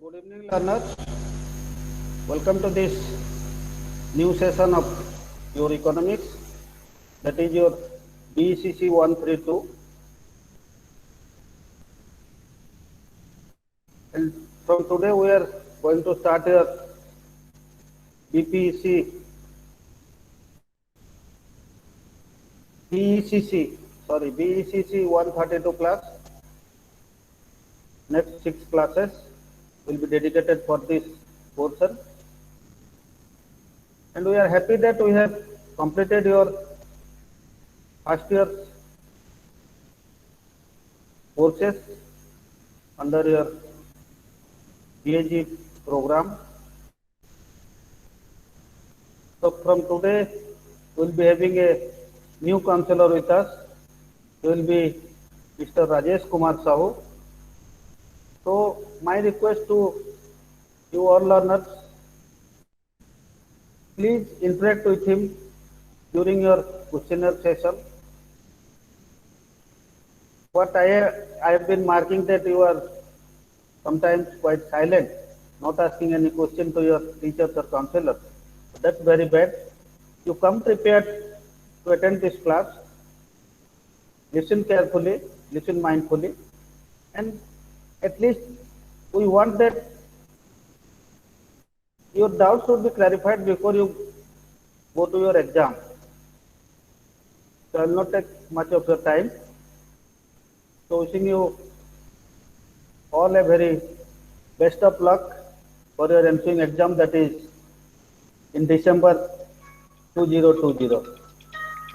Good evening, learners. Welcome to this new session of your economics. That is your BCC 132. And from today, we are going to start your BPC, BECC 132 class. Next 6 classes will be dedicated for this portion. And we are happy that we have completed your first year courses under your PhD program. So from today, we will be having a new counselor with us. He will be Mr. Rajesh Kumar Sahu. So my request to you all learners, please interact with him during your questionnaire session. What I have been marking that you are sometimes quite silent, not asking any question to your teachers or counselors. That's very bad. You come prepared to attend this class, listen carefully, listen mindfully, and at least we want that your doubts should be clarified before you go to your exam. So I will not take much of your time. So wishing you all a very best of luck for your ensuing exam, that is in December 2020.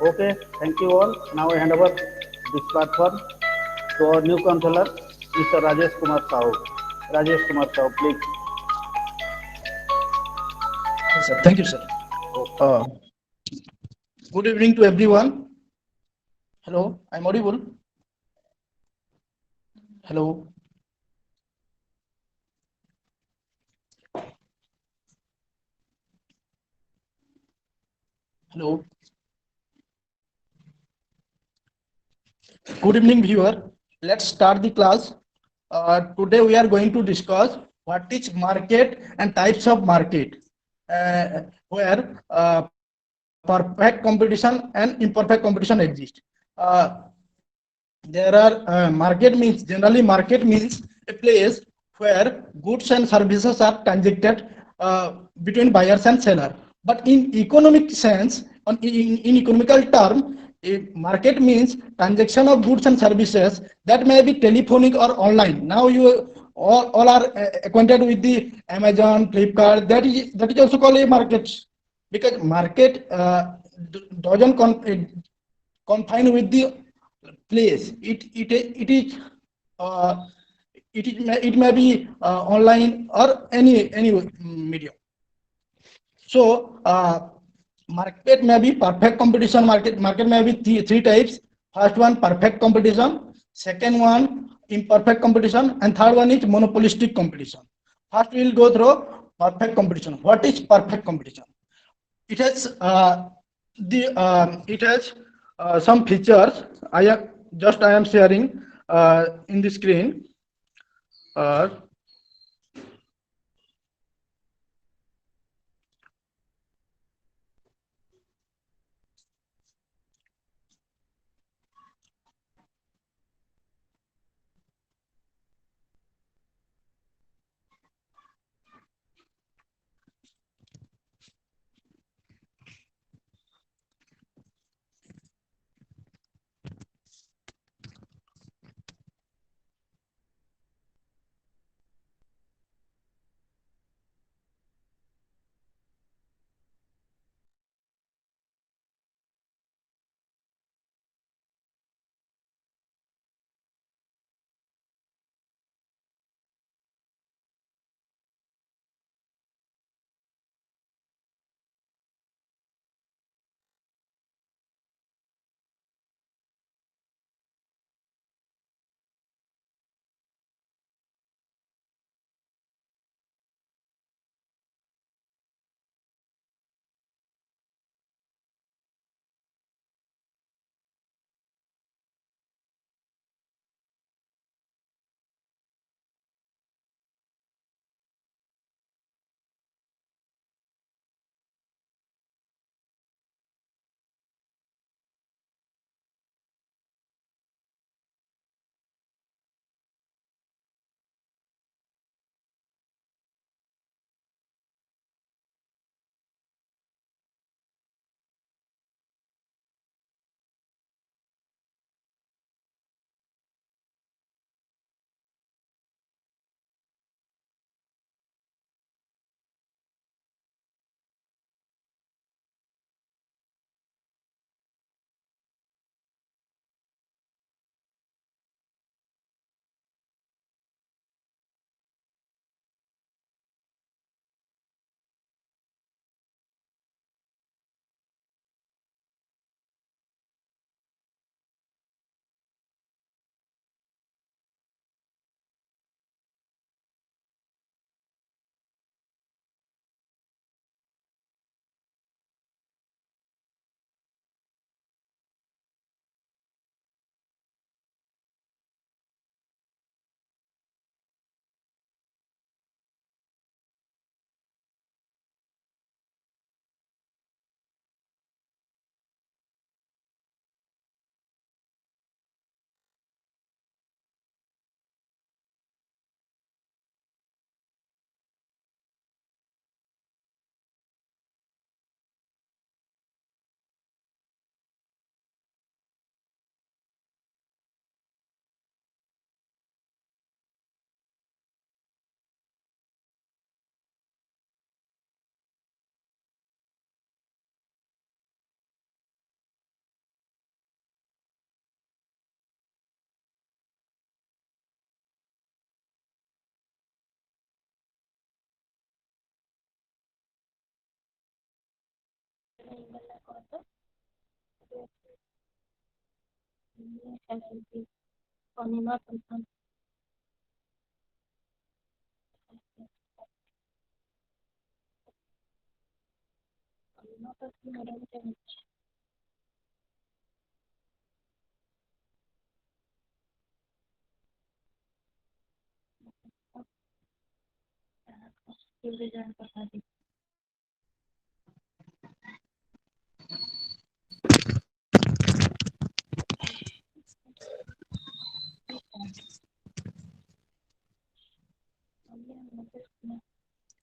Okay, thank you all. Now I hand over this platform to our new counselor, Mr. Rajesh Kumar Sahu. Rajesh Kumar Sahu, please. Yes, sir. Thank you, sir. Okay. Good evening to everyone. Hello, I'm audible. Hello. Hello. Good evening, viewer. Let's start the class. Today we are going to discuss what is market and types of market, where perfect competition and imperfect competition exist. Uh, there are generally market means a place where goods and services are transacted between buyers and seller. But in economic sense, in economical term, a market means transaction of goods and services that may be telephonic or online. Now you all are acquainted with the Amazon, Flipkart. That is also called a market, because market doesn't confine with the place. It is uh, it may be online or any medium. So market may be perfect competition. Market may be three types. First one, perfect competition. Second one, imperfect competition, and third one is monopolistic competition. First we will go through perfect competition. What is perfect competition? It has some features. I am sharing in the screen. uh,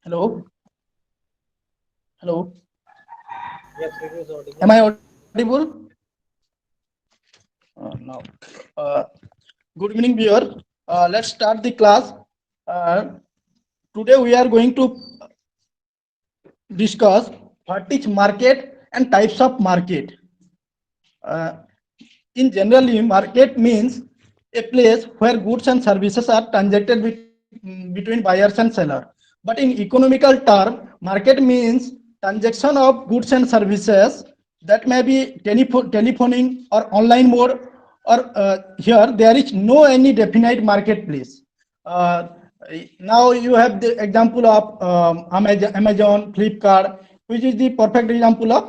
Hello, hello. Yes, it is audible. Am I audible? No. Uh, Good evening, viewer. Let's start the class. Uh, Today we are going to discuss what is market and types of market. Uh, in generally, market means a place where goods and services are transacted between buyers and seller. But in economical term, market means transaction of goods and services that may be telephoning or online mode, or here there is no any definite marketplace. Uh, Now you have the example of Amazon, Flipkart, which is the perfect example of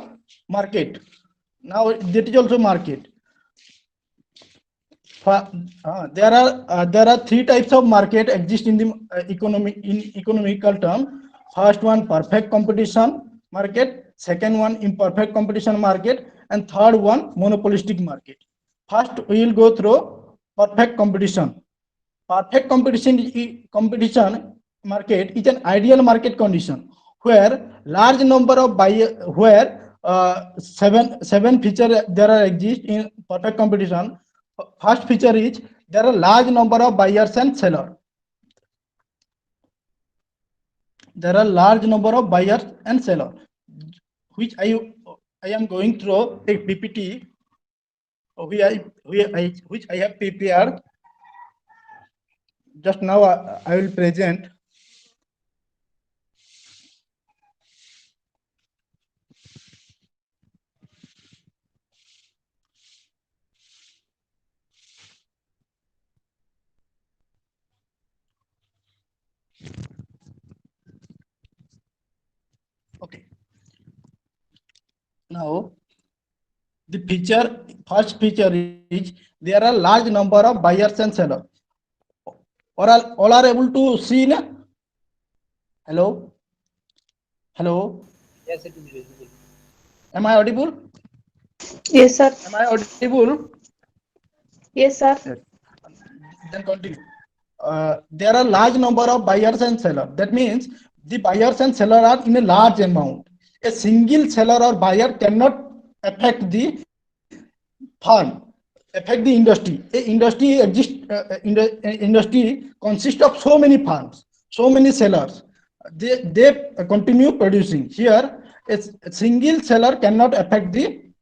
market. Now that is also market. There are three types of market exist in the economical term. First one, perfect competition market. Second one, imperfect competition market, and third one, monopolistic market. First, we will go through perfect competition. Perfect competition market is an ideal market condition where large number of buyer where seven feature there are exist in perfect competition. First feature is there are large number of buyers and seller. There are large number of buyers and seller, which I am going through a PPT which I have prepared. Just now I will present. Okay. Now, the first feature is there are large number of buyers and sellers. All are able to see? Na? Hello? Hello? Yes, it is visible. Am I audible? Yes, sir. Am I audible? Yes, sir. Yes. Then continue. There are large number of buyers and sellers. That means the buyers and seller are in a large amount. A single seller or buyer cannot affect the farm, affect the industry. A industry exists. Industry consists of so many farms, so many sellers. They continue producing. Here, a single seller cannot affect the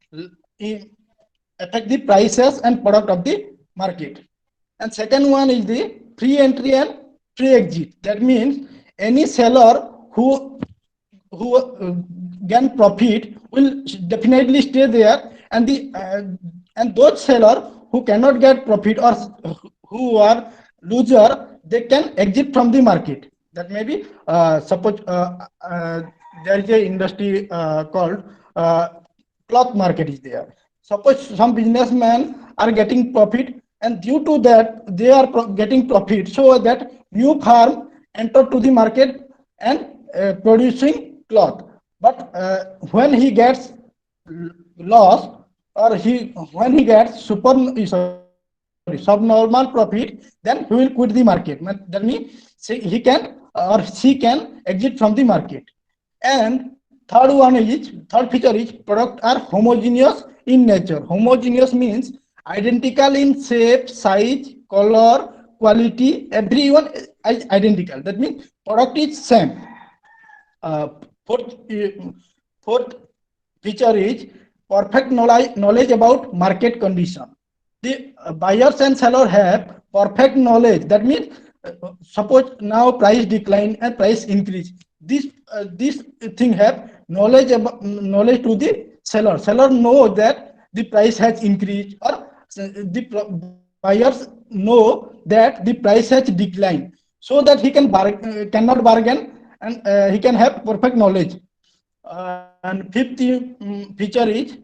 prices and product of the market. And second one is the free entry and free exit. That means any seller who gain profit will definitely stay there, and those seller who cannot get profit or who are loser, they can exit from the market. That may be suppose there is a industry called cloth market is there. Suppose some businessmen are getting profit, and due to that they are getting profit, so that new firm enter to the market and producing cloth. But when he gets loss, or when he gets subnormal profit, then he will quit the market. That means he can or she can exit from the market. And third feature is product are homogeneous in nature. Homogeneous means identical in shape, size, color, quality. Everyone is identical. That means product is same. Uh, fourth, fourth feature is perfect knowledge about market condition. The buyers and seller have perfect knowledge. That means suppose now price decline and price increase. This thing have knowledge to the seller. Seller know that the price has increased, or the buyers know that the price has declined, so that he cannot bargain, and he can have perfect knowledge. And fifth feature is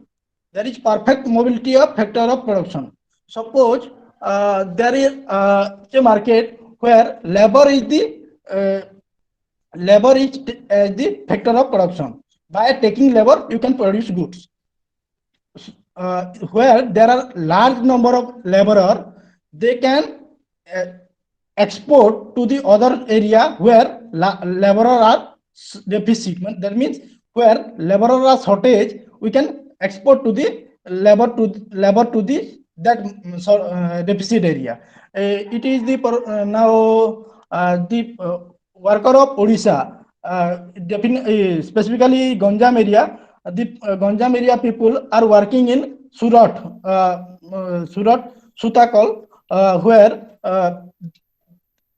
there is perfect mobility of factor of production. Suppose there is a market where uh, labor is the factor of production. By taking labor, you can produce goods. Where there are large number of laborer, they can uh, export to the other area where laborer are deficit. That means where laborer are shortage, we can export to the labor to the that deficit area. It is the now the worker of Odisha, specifically Ganjam area. The Ganjam area people are working in Surat, Surat, Sutakal, where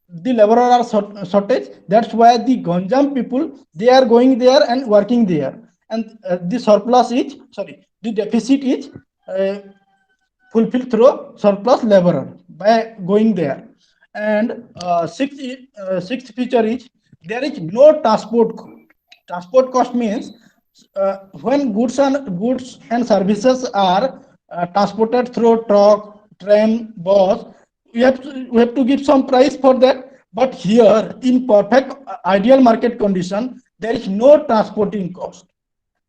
the laborer are shortage. That's why the Ganjam people, they are going there and working there, and the surplus is, sorry, the deficit is fulfilled through surplus laborer by going there. And sixth feature is there is no transport cost. Transport cost means when goods and services are transported through truck, train, bus, we have to give some price for that. But here, in perfect ideal market condition, there is no transporting cost,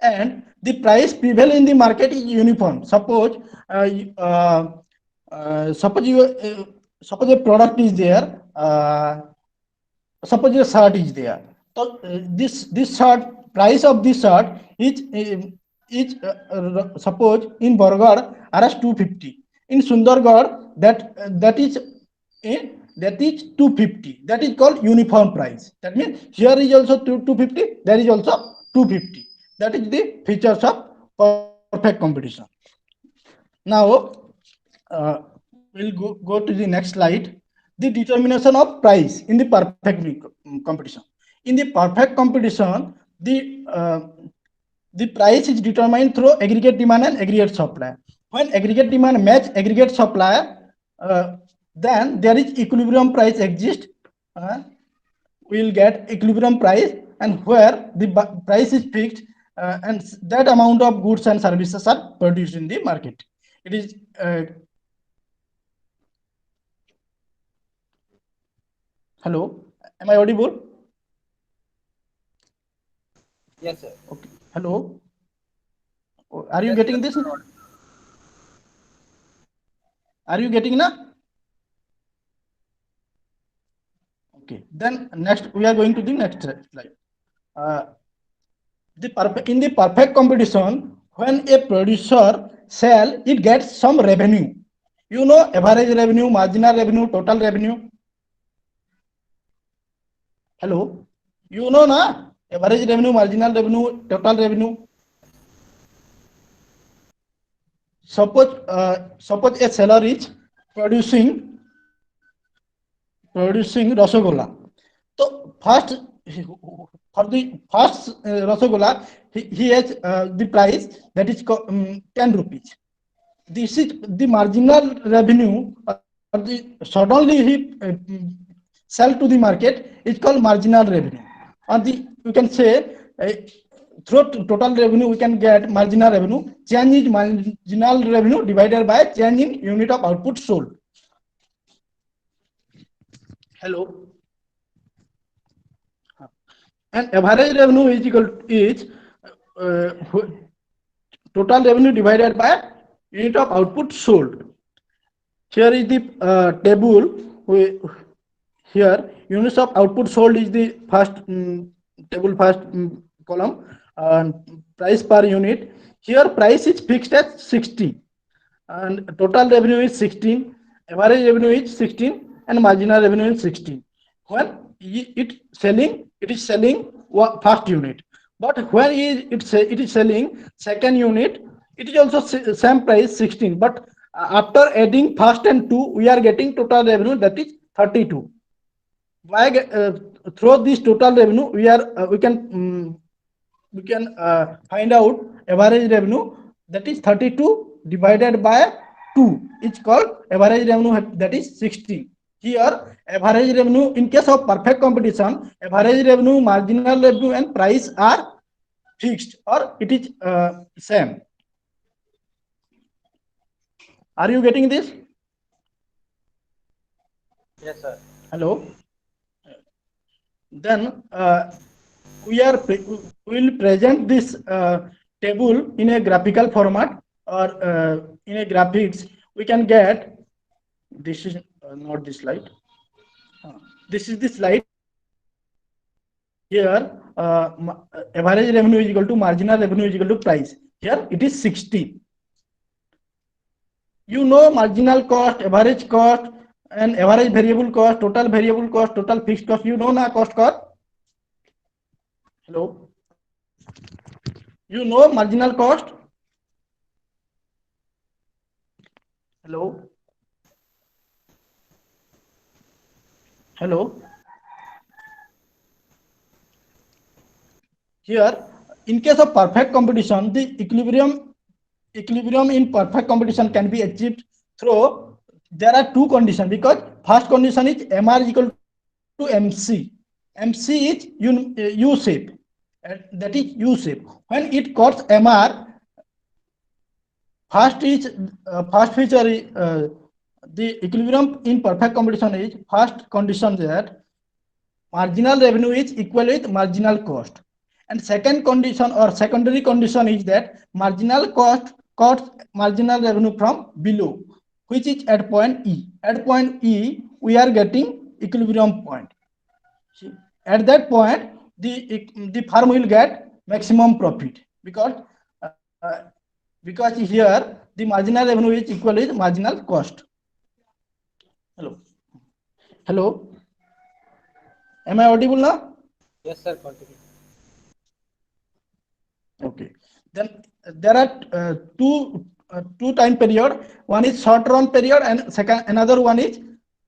and the price prevail in the market is uniform. Suppose suppose a product is there, suppose a shirt is there. So this shirt, price of this shirt is suppose in Bargarh RS 250, in Sundargarh that is that is 250. That is called uniform price. That means here is also 250, there is also 250. That is the features of perfect competition. Now we'll go to the next slide. The determination of price in the perfect competition. In the perfect competition, the price is determined through aggregate demand and aggregate supply. When aggregate demand match aggregate supply, then there is equilibrium price exists. We will get equilibrium price, and where the price is fixed, and that amount of goods and services are produced in the market. It is hello, am I audible? Yes, sir. Okay. Hello. Are you getting this? Are you getting now? Okay. Then next we are going to the next slide. In the perfect competition, when a producer sell, it gets some revenue. You know, average revenue, marginal revenue, total revenue. Hello. You know na, average revenue, marginal revenue, total revenue. Suppose a seller is producing Rasagolla. So first, for the first Rasagolla, he has the price that is 10 rupees. This is the marginal revenue, or the suddenly he sell to the market is called marginal revenue. Or the, you can say, through total revenue we can get marginal revenue. Change is marginal revenue divided by change in unit of output sold. Hello. And average revenue is equal is total revenue divided by unit of output sold. Here is the table. Here units of output sold is the first table, first column, and price per unit. Here price is fixed at 60, and total revenue is 16, average revenue is 16, and marginal revenue is 16. When it is selling first unit, but when it is selling second unit, it is also same price 16, but after adding first and two, we are getting total revenue that is 32. Why through this total revenue we can find out average revenue that is 32 divided by 2 is called average revenue, that is 60. Here average revenue, in case of perfect competition, average revenue, marginal revenue and price are fixed, or it is same. Are you getting this? Yes, sir. Hello. Then we will present this table in a graphical format, or in a graphics. We can get, this is not this slide. This is the slide. Here average revenue is equal to marginal revenue is equal to price. Here it is 60. You know marginal cost, average cost, and average variable cost, total variable cost, total fixed cost. You know na cost curve? Hello. You know marginal cost? Hello. Hello. Here, in case of perfect competition, the equilibrium in perfect competition can be achieved through, there are two conditions, because first condition is MR is equal to MC. MC is U shape, that is U shape. When it cuts MR, first feature is the equilibrium in perfect competition is first condition that marginal revenue is equal with marginal cost. And second condition or secondary condition is that marginal cost cuts marginal revenue from below, which is at point E. At point E, we are getting equilibrium point. See, at that point, the firm will get maximum profit, because here the marginal revenue is equal with marginal cost. Hello. Hello. Am I audible now? Yes, sir. Continue. Okay. Then there are two time period. One is short run period, and another one is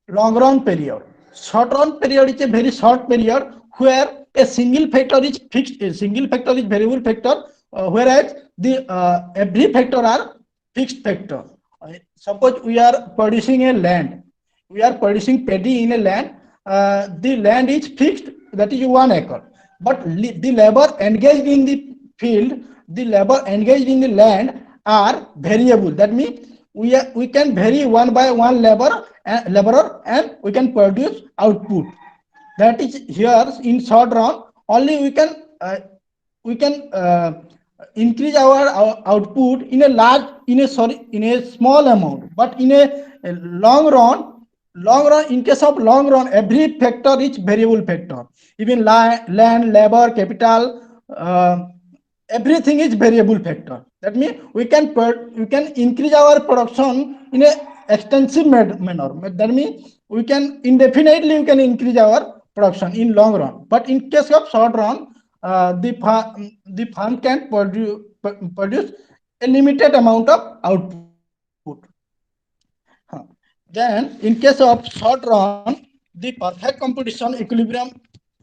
long run period. Short run period is a very short period where a single factor is fixed, a single factor is variable factor, whereas the every factor are fixed factor. Suppose we are producing a land, we are producing paddy in a land. The land is fixed, that is 1 acre, but the labor engaged in the field, the labor engaged in the land are variable. That means we can vary one by one laborer, and we can produce output. That is here in short run. Only we can increase our output in a small amount, but in a long run, in case of long run, every factor is variable factor. Even land, labor, capital, everything is variable factor. That means we can increase our production in a extensive manner. That means we can indefinitely increase our production in long run. But in case of short run, the farm can produce a limited amount of output. Then in case of short run, the perfect competition equilibrium,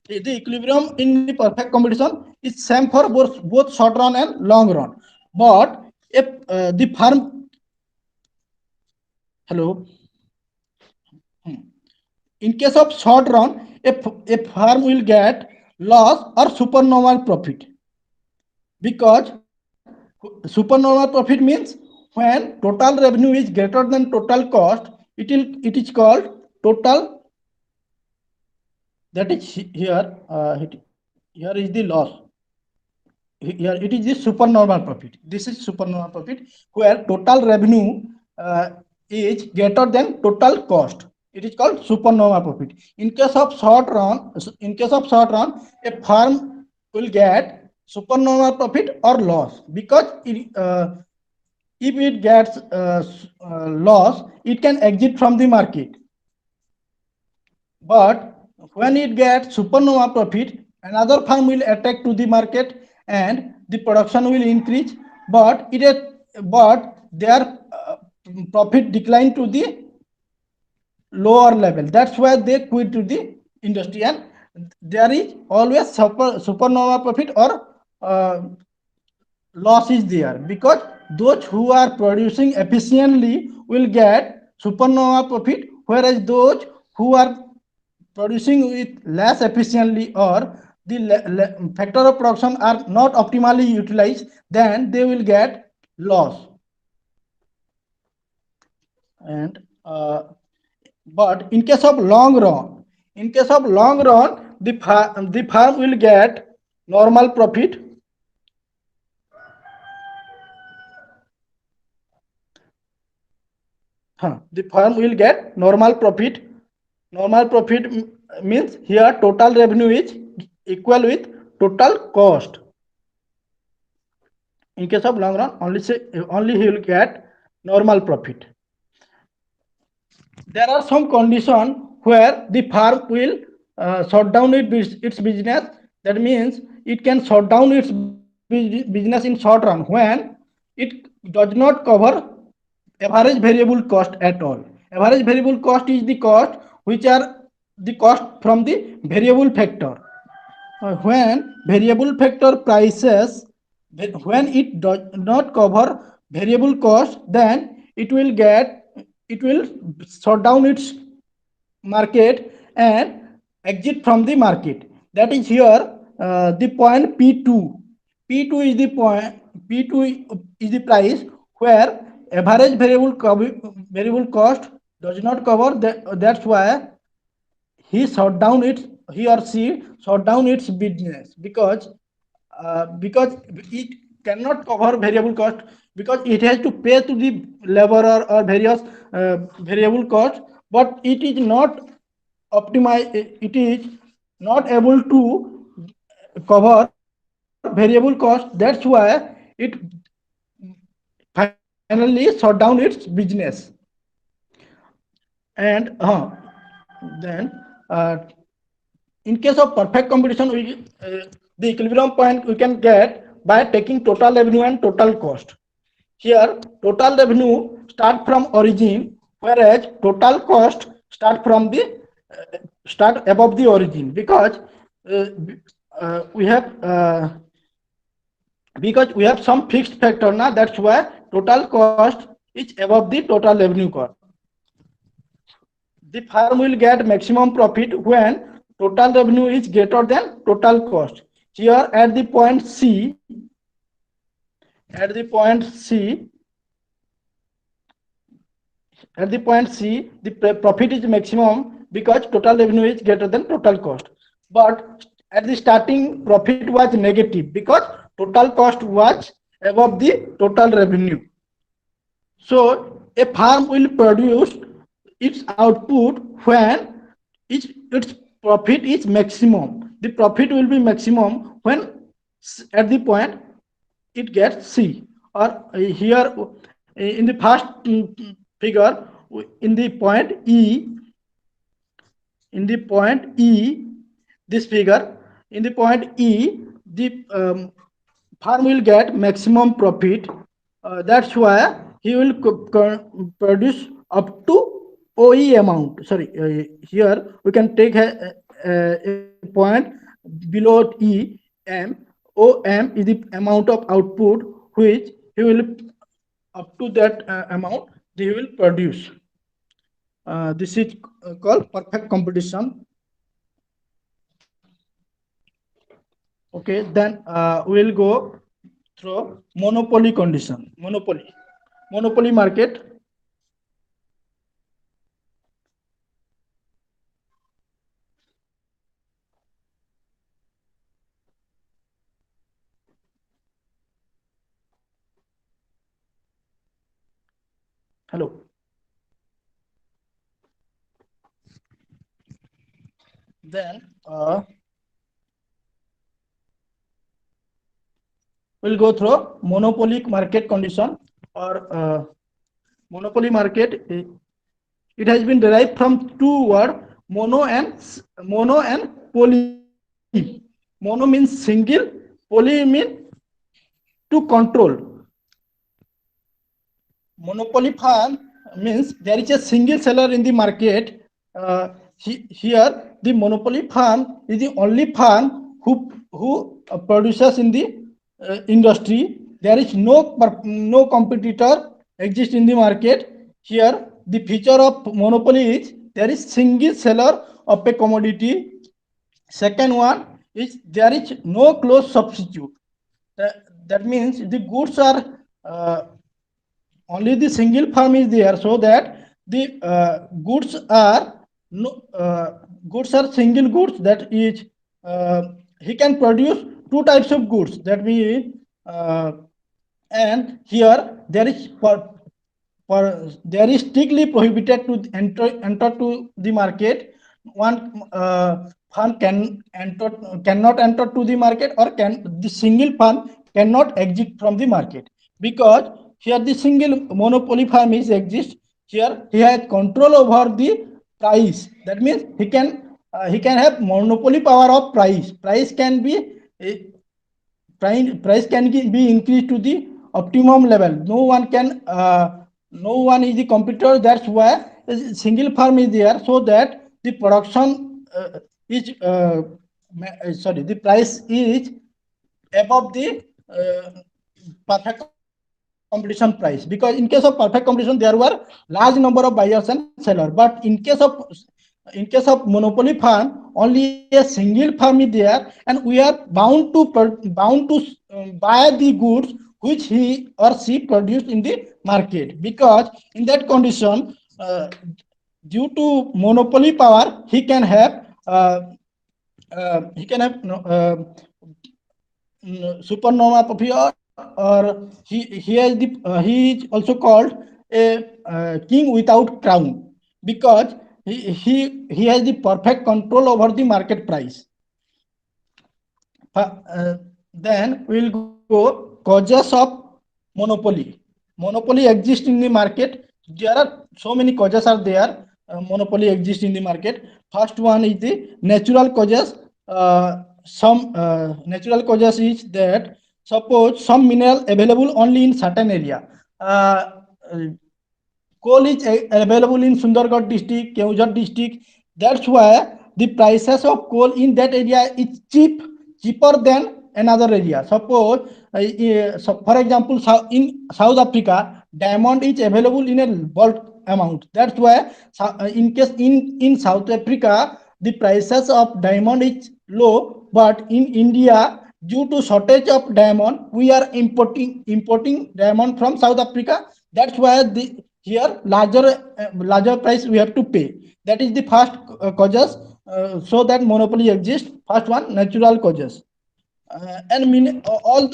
the equilibrium in the perfect competition is same for both short run and long run. But if the firm, hello, in case of short run, a firm will get loss or supernormal profit, because supernormal profit means when total revenue is greater than total cost, it is called total. That is here. Here is the loss. Here it is the supernormal profit. This is supernormal profit, where total revenue is greater than total cost. It is called supernormal profit. In case of short run, a firm will get supernormal profit or loss, because if it gets loss, it can exit from the market. But when it gets supernormal profit, another firm will attack to the market and the production will increase, but their profit decline to the lower level. That's why they quit to the industry, and there is always supernormal profit or loss is there, because those who are producing efficiently will get supernova profit, whereas those who are producing with less efficiently or the factor of production are not optimally utilized, then they will get loss. And but in case of long run, the farm will get normal profit. The firm will get normal profit. Normal profit means here total revenue is equal with total cost. In case of long run, only he will get normal profit. There are some conditions where the firm will shut down its business. That means it can shut down its business in short run when it does not cover average variable cost at all. Average variable cost is the cost which are the cost from the variable factor. When variable factor prices, when it does not cover variable cost, then it will shut down its market and exit from the market. That is here the point P2. P2 is the point. P2 is the price where average variable cost does not cover. That's why he or she shut down its business because it cannot cover variable cost, because it has to pay to the laborer or various variable cost, but it is not optimize, it is not able to cover variable cost. That's why it finally shut down its business. And then in case of perfect competition, the equilibrium point we can get by taking total revenue and total cost. Here total revenue start from origin, whereas total cost start above the origin, because uh, we have some fixed factor now. That's why total cost is above the total revenue cost. The firm will get maximum profit when total revenue is greater than total cost. Here at the point C, the profit is maximum because total revenue is greater than total cost. But at the starting, profit was negative because total cost was above the total revenue. So a farm will produce its output when its profit is maximum. The profit will be maximum when at the point it gets C. Or here in the first figure, in the point E, this figure, in the point E, the farm will get maximum profit. That's why he will produce up to OE amount. Sorry, here we can take a point below E, M. OM is the amount of output which he will, up to that amount he will produce. This is called perfect competition. Okay, then we'll go through monopoly condition. Monopoly market. Hello. Then we'll go through monopoly market condition, or monopoly market. It has been derived from two words, mono and poly. Mono means single, poly means to control. Monopoly farm means there is a single seller in the market. Here the monopoly farm is the only farm who produces in the industry, there is no competitor exist in the market. Here, the feature of monopoly is there is single seller of a commodity. Second one is there is no close substitute. That means the goods are uh, only the single firm is there, so that the goods are no goods are single goods. That is, he can produce two types of goods. That means, and here there is there is strictly prohibited to enter to the market. One firm cannot enter to the market, or can the single firm cannot exit from the market, because here the single monopoly firm is exist. Here he has control over the price. That means he can have monopoly power of price. Price can be uh, price can be increased to the optimum level. No one is the competitor. That's why a single firm is there, so that the production is sorry, the price is above the perfect competition price. Because in case of perfect competition, there were large number of buyers and sellers, but in case of monopoly firm, only a single firm is there, and we are bound to buy the goods which he or she produced in the market. Because in that condition, due to monopoly power, he can have supernova Papillon, or he is also called a king without crown, because he has the perfect control over the market price. Then we'll go causes of monopoly. Monopoly exists in the market. There are so many causes are there. Monopoly exists in the market. First one is the natural causes. Some natural causes is that, suppose some mineral available only in certain area. Coal is available in Sundargarh district, Keonjhar district. That's why the prices of coal in that area is cheaper than another area. Suppose, so for example, in South Africa, diamond is available in a bulk amount. That's why, in case in South Africa, the prices of diamond is low, but in India, due to shortage of diamond, we are importing diamond from South Africa. That's why the here larger price we have to pay. That is the first causes, so that monopoly exists. First one, natural causes. Although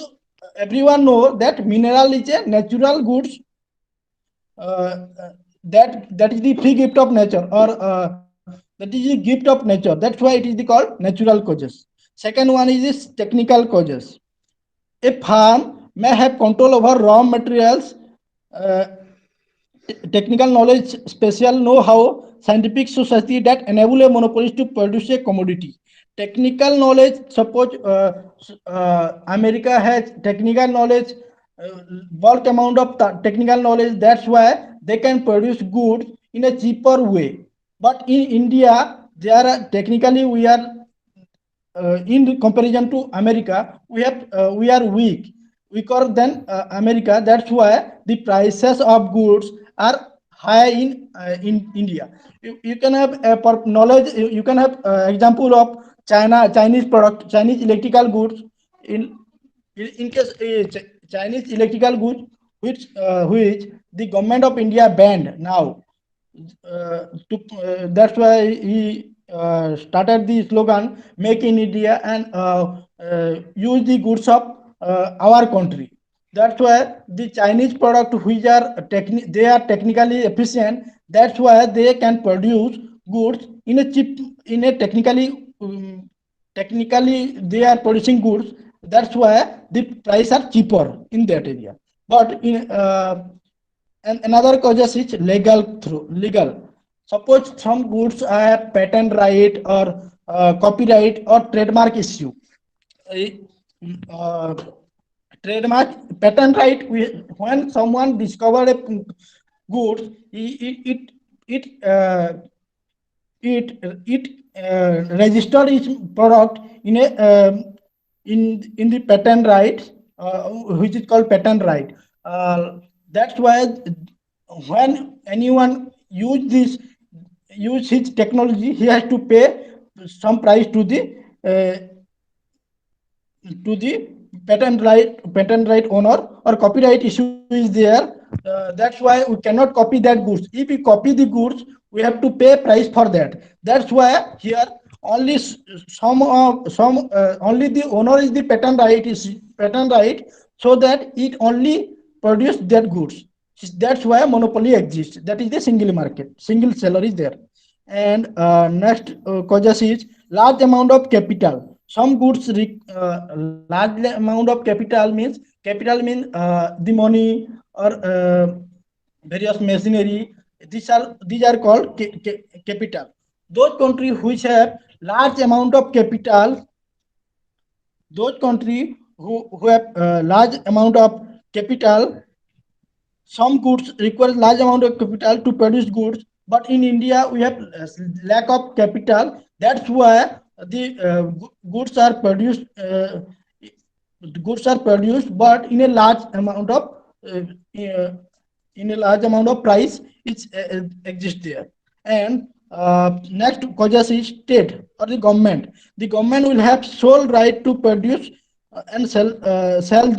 everyone know that mineral is a natural goods, that is the free gift of nature, or that is the gift of nature. That's why it is the called natural causes. Second one is this technical causes. A farm may have control over raw materials, uh, technical knowledge, special know-how, scientific society that enable a monopolist to produce a commodity. Technical knowledge, suppose America has technical knowledge, bulk amount of technical knowledge. That's why they can produce goods in a cheaper way. But in India, there are technically we are in comparison to America, we are weaker than America. That's why the prices of goods are high in India. You can have knowledge. You can have example of Chinese product, Chinese electrical goods. In case Chinese electrical goods, which the government of India banned now. That's why he started the slogan "Make in India" and use the goods of our country. That's why the Chinese product, which are they are technically efficient. That's why they can produce goods in a cheap, in a technically they are producing goods. That's why the price are cheaper in that area. But in and another causes is legal. Suppose some goods have patent right, or copyright or trademark issue. Uh, Trademark, patent right. When someone discovered a goods, it registered its product in a in the patent right. which is called patent right. That's why when anyone use his technology, he has to pay some price to the patent right owner, or copyright issue is there. That's why we cannot copy that goods. If we copy the goods, we have to pay price for that. That's why here only only the owner is the patent right, so that it only produce that goods. That's why monopoly exists. That is the single market, single seller is there. And next causes is large amount of capital. Some goods large amount of capital means the money, or various machinery. These are called capital. Those countries which have large amount of capital, those countries who have large amount of capital, some goods require large amount of capital to produce goods, but in India we have lack of capital. That's why the goods are produced, but in a large amount of uh, uh, price, it's exists there. And next causes is state or the government. The government will have sole right to produce and sell some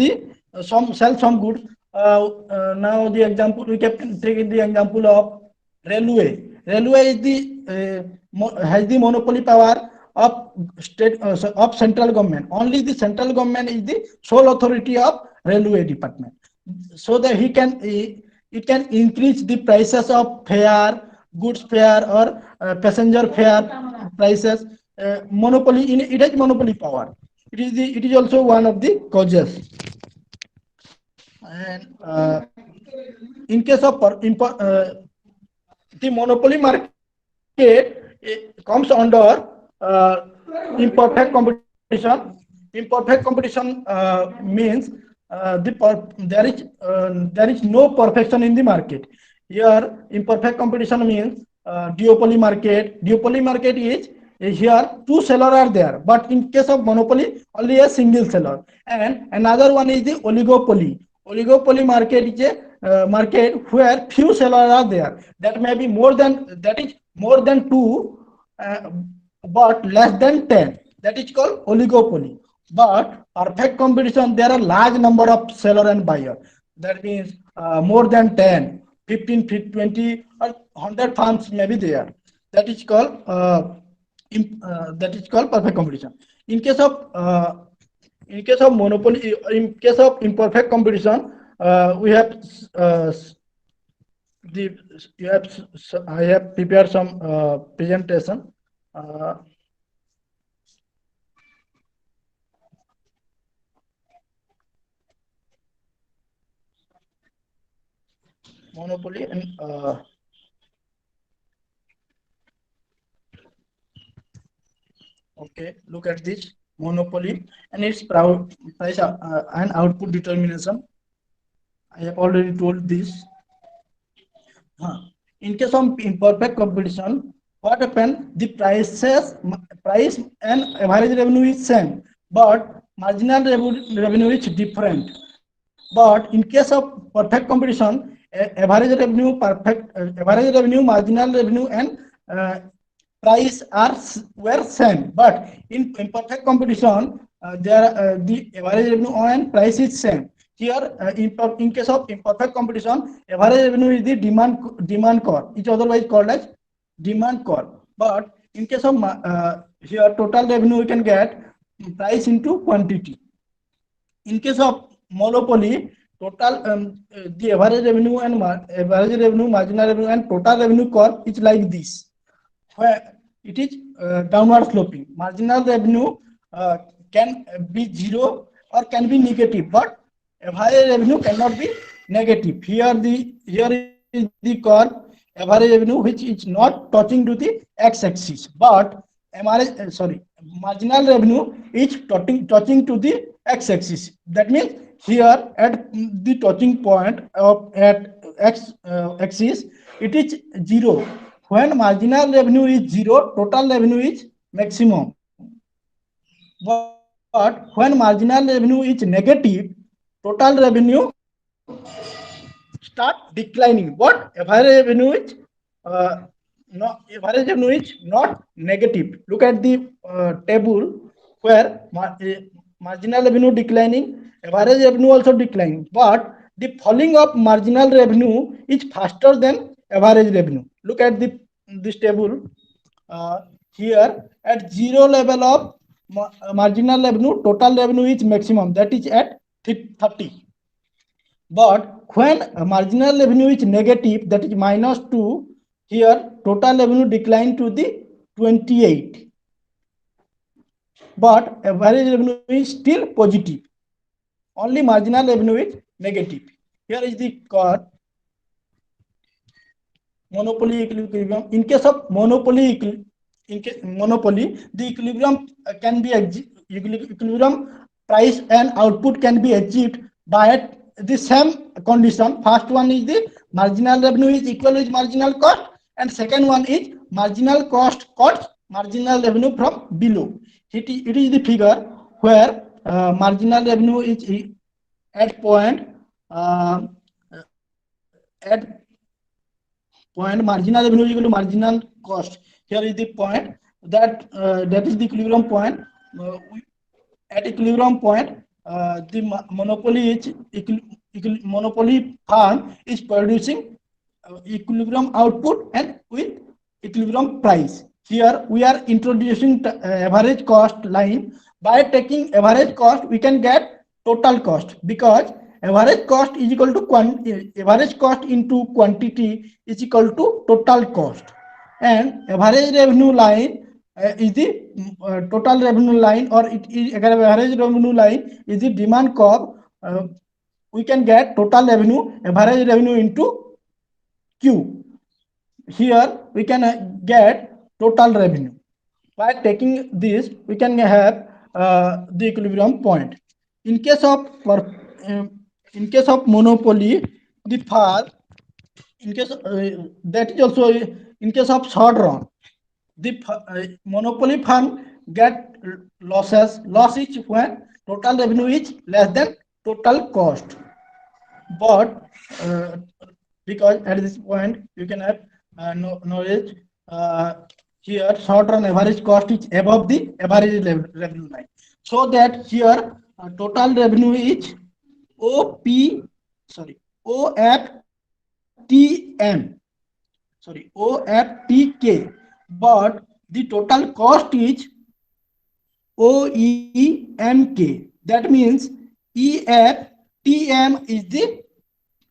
goods. Now the example we can take the example of railway. Railway is has the monopoly power of of central government. Only the central government is the sole authority of railway department, so that it can increase the prices of fare, goods fare, or passenger fare prices. Monopoly in it has monopoly power. It is also one of the causes. And in case of the monopoly market comes under imperfect competition. Imperfect competition means there is no perfection in the market. Here, imperfect competition means duopoly market. Duopoly market is here two sellers are there, but in case of monopoly, only a single seller. And another one is the oligopoly. Oligopoly market is a market where few sellers are there. That is more than two, uh, but less than 10. That is called oligopoly. But perfect competition, there are large number of seller and buyer. That means more than 10, 15, 20, or 100 firms may be there. That is called perfect competition. In case of monopoly, in case of imperfect competition, we have the you have I have prepared some presentation. Uh, Monopoly and okay, look at this monopoly and its price and output determination. I have already told this. In case of imperfect competition, what happen? The price and average revenue is same, but marginal revenue is different. But in case of perfect competition, average revenue, marginal revenue, and uh, price were same. But in imperfect competition, the average revenue and price is same. Here, in case of imperfect competition, average revenue is the demand core. It's otherwise called as demand core. But in case of here, total revenue we can get price into quantity. In case of monopoly, total the average revenue and average revenue, marginal revenue, and total revenue curve is like this, where it is downward sloping. Marginal revenue can be zero or can be negative, but average revenue cannot be negative. Here is the curve average revenue, which is not touching to the x-axis, but marginal revenue is touching to the x-axis. That means here at the touching point of at x-axis, it is zero. When marginal revenue is zero, total revenue is maximum. But when marginal revenue is negative, total revenue start declining. But average revenue is no, average revenue is not negative. Look at the table where marginal revenue declining, average revenue also declining, but the falling of marginal revenue is faster than average revenue. Look at this table here. At zero level of marginal revenue, total revenue is maximum, that is at 30. But when marginal revenue is negative, that is -2, here total revenue decline to the 28. But average revenue is still positive. Only marginal revenue is negative. Here is the chart. Monopoly equilibrium. In case of monopoly, the equilibrium can be equilibrium price and output can be achieved by the same condition. First one is the marginal revenue is equal with marginal cost, and second one is marginal cost marginal revenue from below. It is the figure where marginal revenue is at point marginal revenue is equal to marginal cost. Here is the point that that is the equilibrium point. At equilibrium point, the monopoly firm is producing equilibrium output and with equilibrium price. Here we are introducing average cost line. By taking average cost, we can get total cost, because average cost is equal to average cost into quantity is equal to total cost, and average revenue line is the total revenue line, or it is average revenue line is the demand curve. We can get total revenue, average revenue into Q. Here we can get total revenue. By taking this, we can have the equilibrium point. In case of monopoly, the firm, in case that is also in case of short run, the monopoly firm get losses. Loss is when total revenue is less than total cost. But because at this point you can have knowledge, here short run average cost is above the average revenue line, so that here total revenue is OFTM, OFTK, but the total cost is OEMK. That means EFTM is the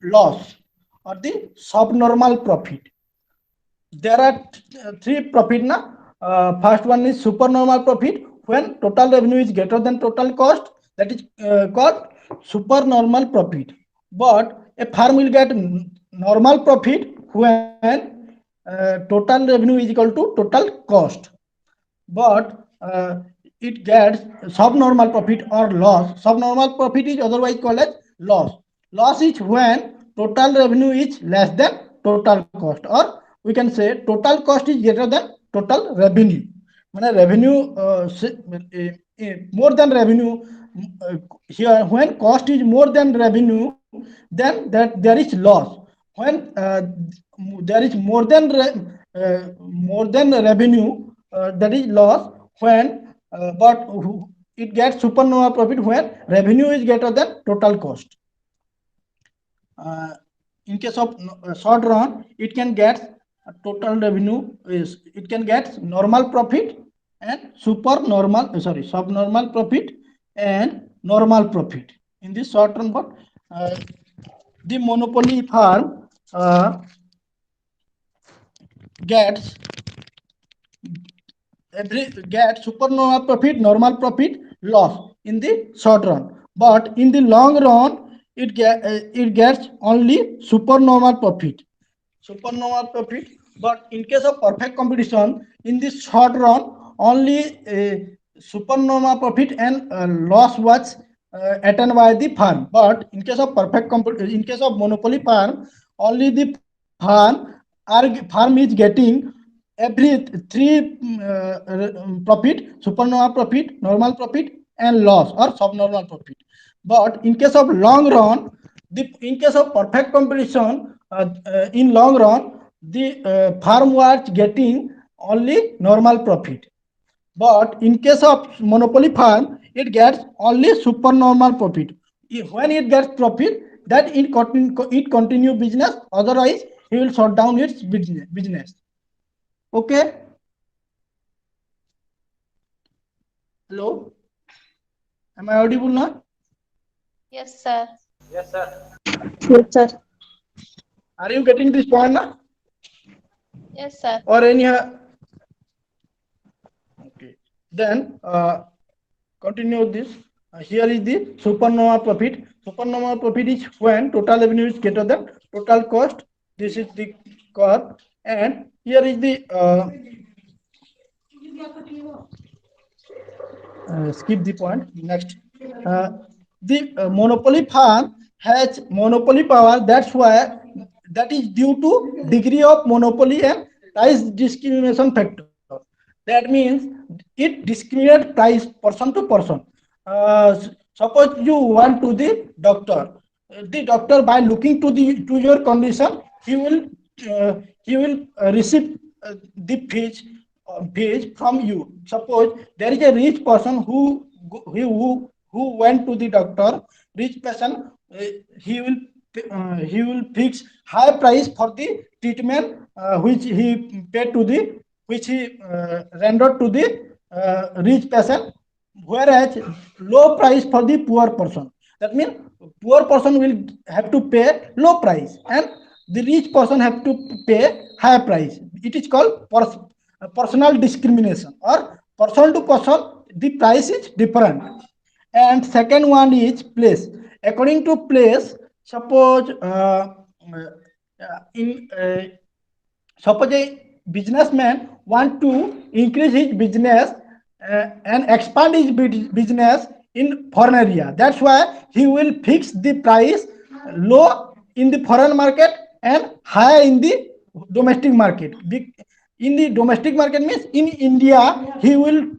loss or the subnormal profit. There are three profit now. First one is supernormal profit, when total revenue is greater than total cost, that is called supernormal profit. But a firm will get normal profit when total revenue is equal to total cost. But it gets subnormal profit or loss. Subnormal profit is otherwise called as loss. Loss is when total revenue is less than total cost, or we can say total cost is greater than total revenue. When revenue more than revenue, here when cost is more than revenue, then that there is loss. When there is more than revenue, that is loss. When but it gets supernormal profit when revenue is greater than total cost. In case of short run, it can get total revenue is, it can get normal profit and subnormal profit and normal profit. In this short run, but the monopoly firm gets supernormal profit, normal profit, loss in the short run. But in the long run, it gets only supernormal profit. But in case of perfect competition, in this short run, only supernormal profit and loss was attained by the firm. But in case of in case of monopoly firm, only the firm is getting every three profit: supernormal profit, normal profit, and loss or subnormal profit. But in case of long run, in case of perfect competition, in long run, the firm was getting only normal profit. But in case of monopoly firm, it gets only supernormal profit. When it gets profit, that it continue business. Otherwise, he will shut down its business. Okay. Hello. Am I audible now? Yes, sir. Yes, sir. Yes, sir. Are you getting this point now? Yes, sir. Or any? Okay. Then continue this. Here is the supernova profit. Supernova profit is when total revenue is greater than total cost. This is the curve, and here is the skip the point. Next, the monopoly firm has monopoly power. That's why that is due to degree of monopoly and price discrimination factor. That means it discriminates price person to person. Suppose you want to the doctor by looking to your condition, he will receive the fees from you. Suppose there is a rich person who went to the doctor. Rich person, he will fix high price for the treatment which he paid to the which he rendered to the rich person, whereas low price for the poor person. That means poor person will have to pay low price and the rich person have to pay high price. It is called personal discrimination, or person to person the price is different. And second one is place. According to place, suppose in suppose a businessman want to increase his business and expand his business in foreign area. That's why he will fix the price low in the foreign market and high in the domestic market. In the domestic market means in India, he will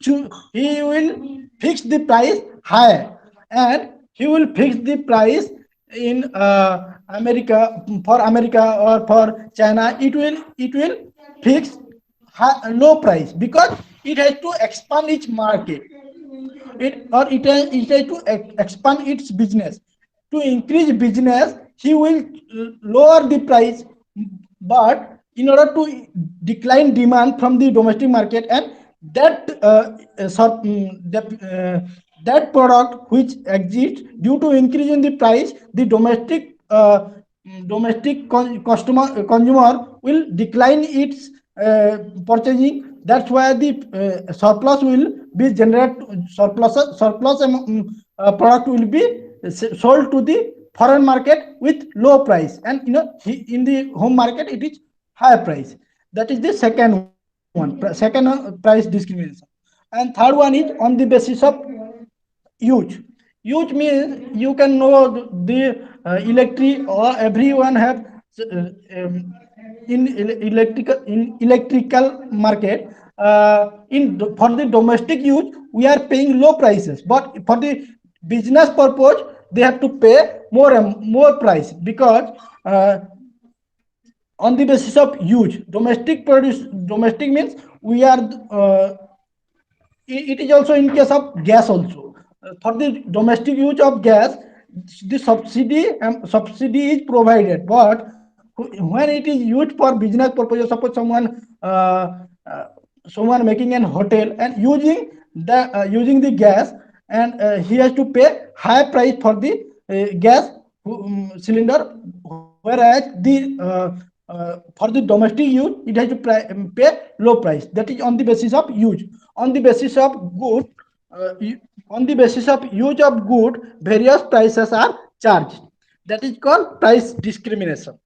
fix the price high, and he will fix the price in America. For America or for China, it will fix low price because it has to expand its market. It has to expand its business. To increase business, he will lower the price, but in order to decline demand from the domestic market, and that that product which exists due to increase in the price, the domestic customer consumer will decline its purchasing. That's why the surplus will be generated. Surplus product will be sold to the foreign market with low price, and in the home market it is high price. That is the second one. Second price discrimination. And third one is on the basis of use. Use means you can know the electric, or everyone have in electrical market. For the domestic use, we are paying low prices, but for the business purpose, they have to pay more price, because on the basis of use. Domestic means we are it is also in case of gas also. For the domestic use of gas, the subsidy is provided, but when it is used for business purposes, suppose someone making an hotel and using the gas, and he has to pay high price for the gas cylinder, whereas the for the domestic use it has to pay low price. That is on the basis of use. On the basis of good, on the basis of use of good, various prices are charged. That is called price discrimination.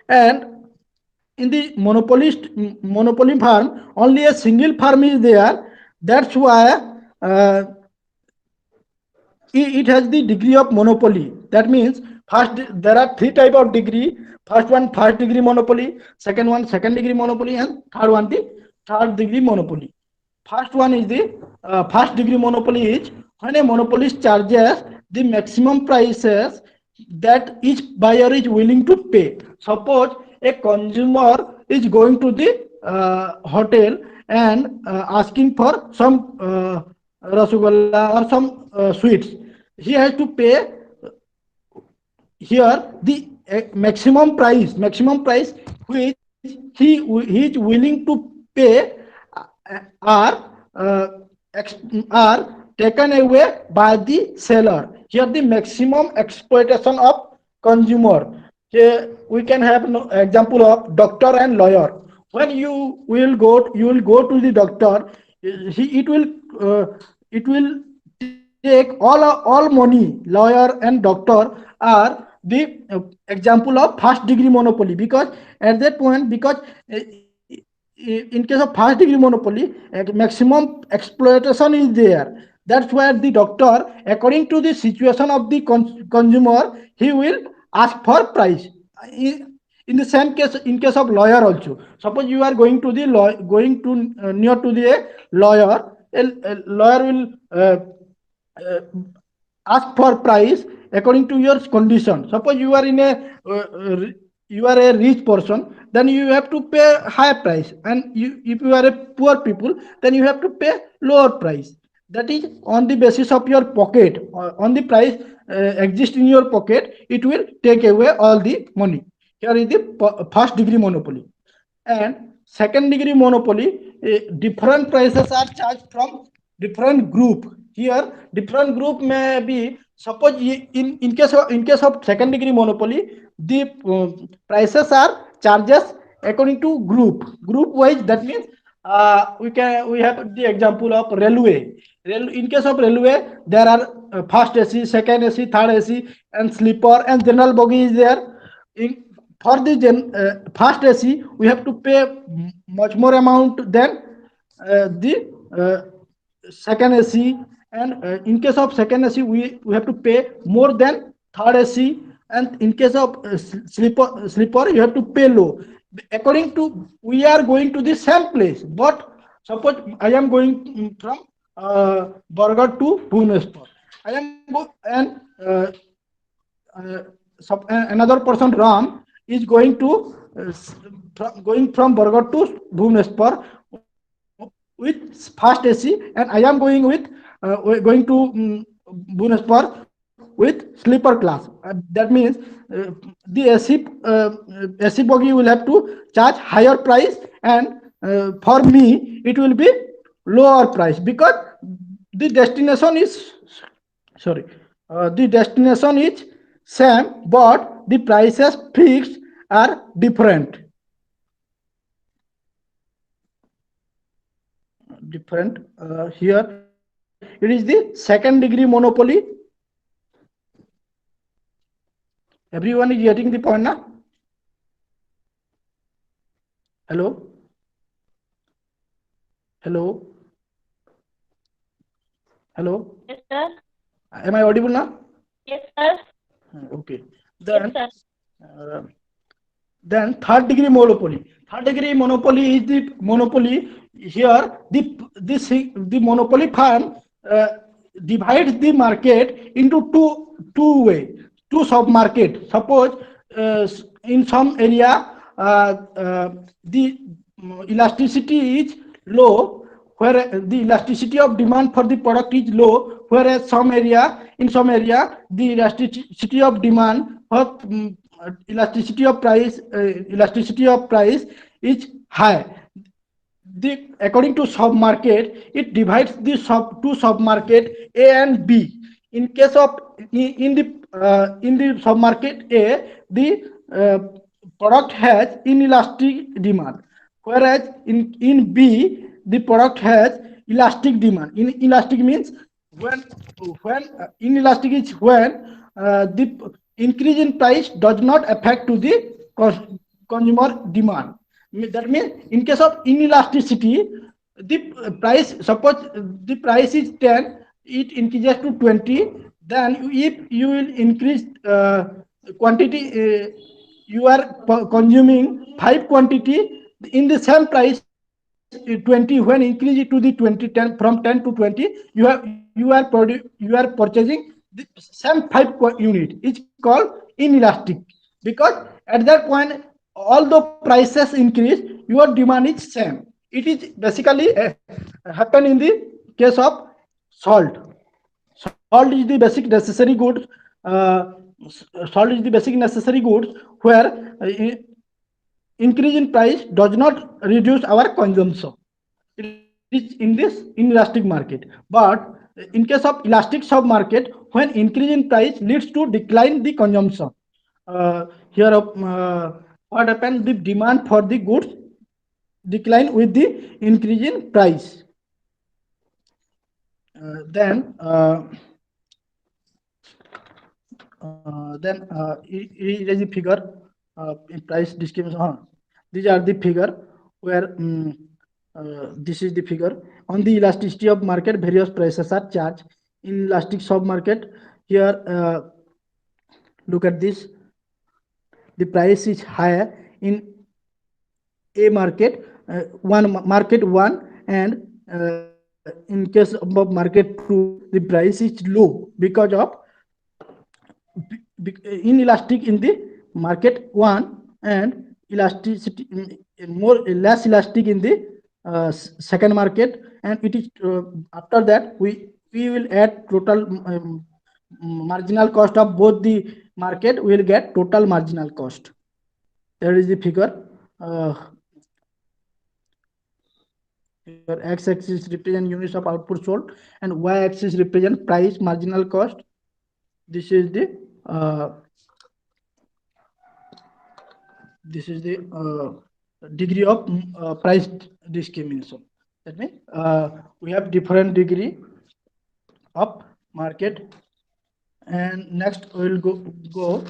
And in the monopoly farm, only a single farm is there. That's why it has the degree of monopoly. That means first there are three type of degree. First one, first degree monopoly. Second one, second degree monopoly, and third one, the third degree monopoly. First one is the first degree monopoly is when a monopolist charges the maximum prices that each buyer is willing to pay. Suppose a consumer is going to the hotel and asking for some rasgulla or some sweets. He has to pay here the maximum price which he is willing to pay are are taken away by the seller. Here the maximum exploitation of consumer. Here we can have an example of doctor and lawyer. When you will go to the doctor, it will take all money. Lawyer and doctor are the example of first degree monopoly, because at that point, because in case of first degree monopoly, maximum exploitation is there. That's where the doctor, according to the situation of the consumer, he will ask for price. In the same case, in case of lawyer also, suppose you are going to the going to near to the lawyer, a lawyer will uh, ask for price according to your condition. Suppose you are in a you are a rich person, then you have to pay high price, and if you are a poor people, then you have to pay lower price. That is on the basis of your pocket, on the price exist in your pocket, it will take away all the money. Here is the first degree monopoly. And second degree monopoly, different prices are charged from different group. Here different group may be, suppose in case of second degree monopoly, the prices are charges according to group wise. That means we have the example of railway. In case of railway, there are first AC, second AC, third AC, and sleeper and general bogie is there. For the first AC, we have to pay much more amount than the second AC, and in case of second AC, we have to pay more than third AC, and in case of sleeper, you have to pay low. According to, we are going to the same place, but suppose I am going from Bargarh to Bhubaneswar. I am and another person Ram is going to going from Bargarh to Bhubaneswar with fast AC, and I am going with going to Bhubaneswar with sleeper class. That means the AC bogie will have to charge higher price, and for me it will be lower price, because the destination is the destination is same, but the prices fixed are different. Here it is the second degree monopoly. Everyone is getting the point now? Hello? Hello? Hello? Yes, sir. Am I audible now? Yes, sir. Okay. Yes, sir. Then third degree monopoly. Third degree monopoly is the monopoly. Here the monopoly firm divides the market into two sub market. Suppose in some area the elasticity is low, where the elasticity of demand for the product is low, whereas in some area the elasticity of demand for elasticity of price is high. According to sub market, it divides the two sub market A and B. In case of in the sub market A, the product has inelastic demand, whereas in B the product has elastic demand. Inelastic means when inelastic is when the increase in price does not affect to the consumer demand. That means in case of inelasticity, the price, suppose the price is 10, it increases to 20. Then if you will increase quantity, you are consuming 5 quantity in the same price, 20, when increase it to the 20, 10, from 10 to 20, you are purchasing the same 5 unit. It's called inelastic, because at that point all the prices increase, your demand is same. It is basically happen in the case of salt. Salt is the basic necessary goods. uh, Salt is the basic necessary goods where increase in price does not reduce our consumption. It is in this inelastic market. But in case of elastic sub market, when increase in price leads to decline the consumption. Here, what happens? The demand for the goods decline with the increase in price. Then here is the figure in price distribution. These are the figure where this is the figure on the elasticity of market. Various prices are charged in elastic sub market. Here, look at this. The price is higher in A market, market one, and in case of market two, the price is low because of inelastic in the market one, and elasticity less elastic in the second market. And it is after that we will add total marginal cost of both the market. We will get total marginal cost. There is the figure. Your x-axis represent units of output sold, and y-axis represent price marginal cost. This is the degree of price discrimination. That means we have different degree of market. And next we will go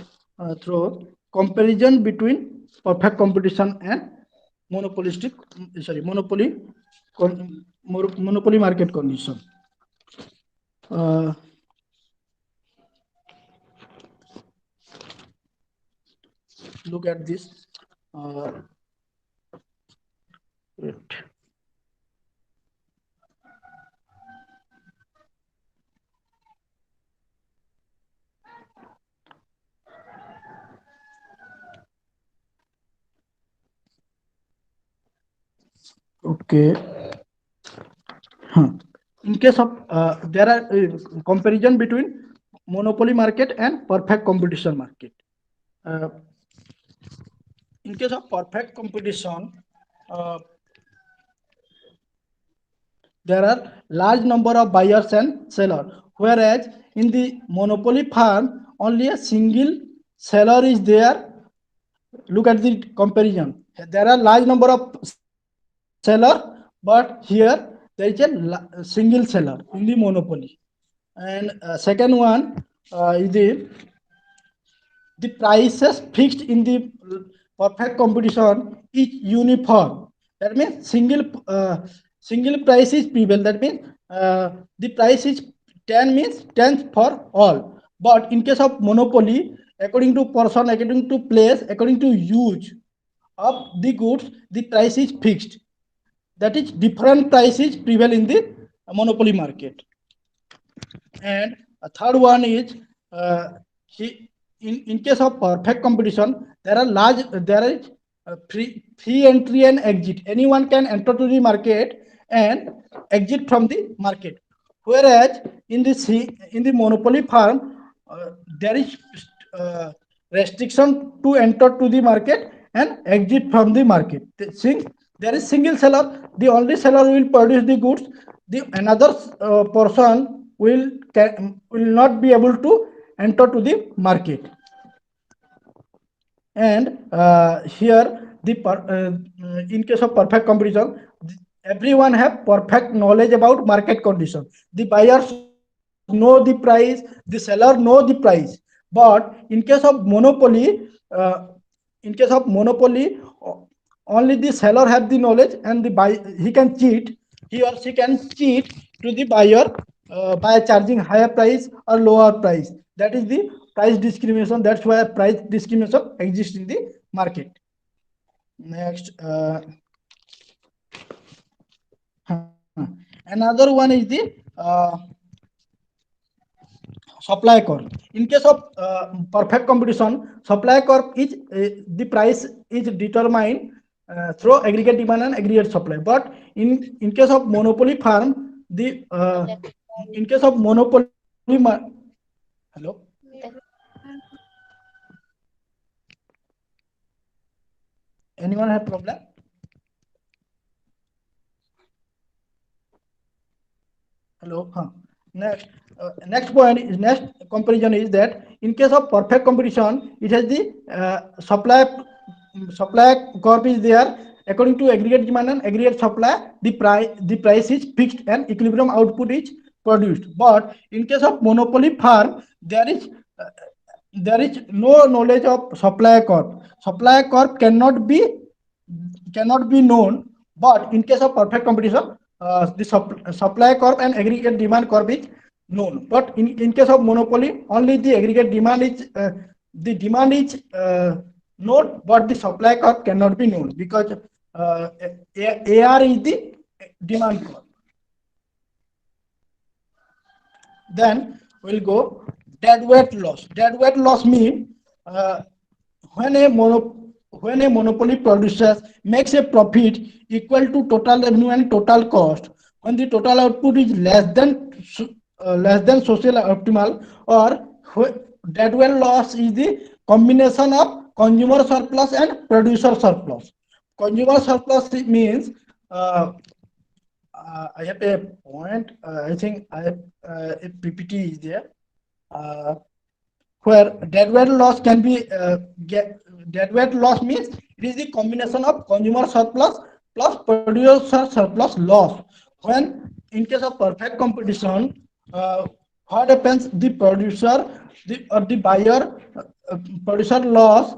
through comparison between perfect competition and monopoly market condition. Look at this. Okay. In case of there are comparison between monopoly market and perfect competition market. In case of perfect competition, there are large number of buyers and sellers, whereas in the monopoly farm only a single seller is there. Look at the comparison. There are large number of seller, but here there is a single seller in the monopoly. And second one is the prices fixed in the perfect competition is uniform. That means single price is prevail. That means the price is 10 means 10 for all. But in case of monopoly, according to person, according to place, according to use of the goods, the price is fixed. That is, different prices prevail in the monopoly market. And a third one is in case of perfect competition, there is free entry and exit. Anyone can enter to the market and exit from the market. Whereas in the monopoly firm, there is restriction to enter to the market and exit from the market. Since there is single seller, the only seller will produce the goods. The another person will not be able to enter to the market. And here in case of perfect competition, everyone have perfect knowledge about market condition. The buyers know the price, the seller know the price. But in case of monopoly, only the seller have the knowledge, and he or she can cheat to the buyer by charging higher price or lower price. That is the price discrimination. That's why price discrimination exists in the market. Next, Another one is the supply curve. In case of perfect competition, supply curve is the price is determined through aggregate demand and aggregate supply. But in case of monopoly farm, the in case of monopoly, hello, anyone have problem? Hello. Next point is next comparison is that in case of perfect competition, it has the supply curve is there according to aggregate demand and aggregate supply. The price is fixed and equilibrium output is produced. But in case of monopoly farm, there is no knowledge of supply curve. Supply curve cannot be known. But in case of perfect competition, the supply curve and aggregate demand curve is known. But in case of monopoly, only the aggregate demand is known, but the supply curve cannot be known because AR is the demand curve. Then we'll go deadweight loss. Deadweight loss means when a monopoly producer makes a profit equal to total revenue and total cost, when the total output is less than social optimal, or deadweight loss is the combination of consumer surplus and producer surplus. Consumer surplus means I have a point. I think I have a PPT is there. Where deadweight loss can be deadweight loss means it is the combination of consumer surplus plus producer surplus loss. When in case of perfect competition, what happens? The producer or the buyer producer loss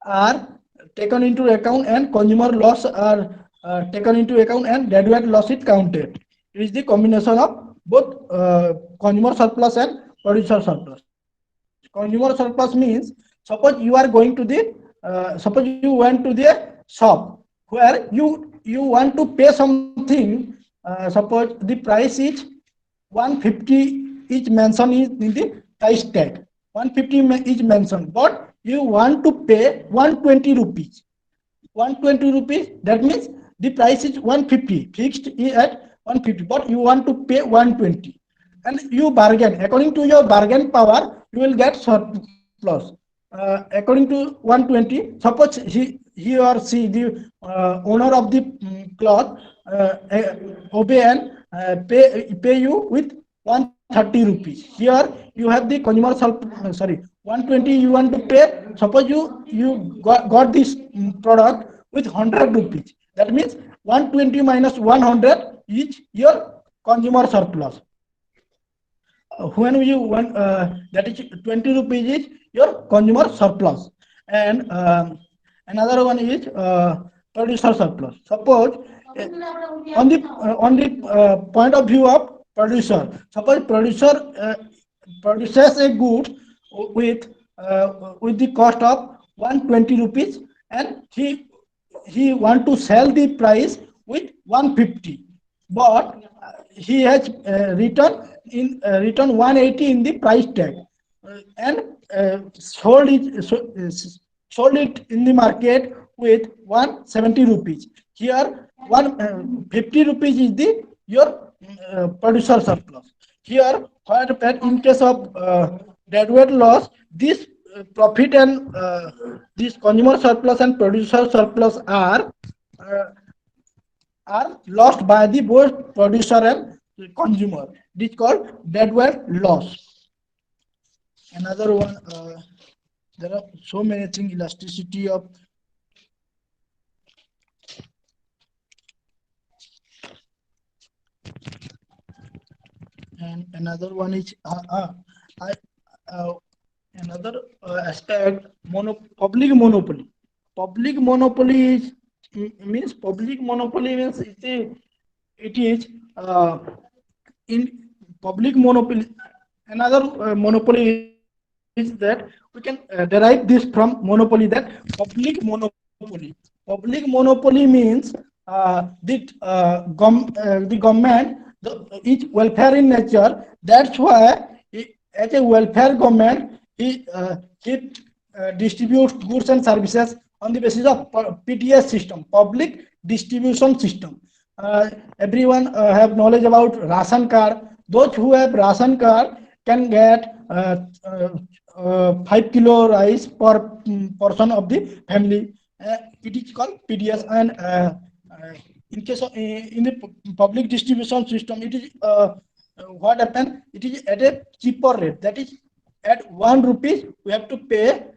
are taken into account and consumer loss are taken into account, and deadweight loss is counted. It is the combination of both consumer surplus and producer surplus. Consumer surplus means suppose you are going to the suppose you went to the shop where you want to pay something. Suppose the price is 150 is mentioned in the price tag. 150 is mentioned, but you want to pay 120 rupees. 120 rupees, that means the price is 150, fixed is at 150, but you want to pay 120, and you bargain. According to your bargain power, you will get surplus. According to 120, suppose he or she, the owner of the cloth, obey and pay you with 130 rupees. Here you have the consumer sorry, 120 you want to pay. Suppose you got this product with 100 rupees. That means 120 minus 100 is your consumer surplus. When you want that is 20 rupees is your consumer surplus. And another one is producer surplus. Suppose on the point of view of producer, suppose producer produces a good with the cost of 120 rupees, and he want to sell the price with 150, but he has written 180 in the price tag, and sold it in the market with 170 rupees. Here 150 rupees is the your producer surplus. Here, what in case of deadweight loss, this profit and this consumer surplus and producer surplus are lost by the both producer and consumer. This is called deadweight loss. Another one, there are so many things. Elasticity of and another one is another aspect, public monopoly. Public monopoly is means public monopoly means it is in public monopoly. Another monopoly is that we can derive this from monopoly, that public monopoly. Public monopoly means the government is welfare in nature. That's why as a welfare government, he distributes goods and services on the basis of PDS system, public distribution system. Everyone have knowledge about ration card. Those who have ration card can get 5 kilo rice per person of the family. It is called PDS. And in case of in the public distribution system, it is what happened. It is at a cheaper rate. That is at 1 rupees we have to pay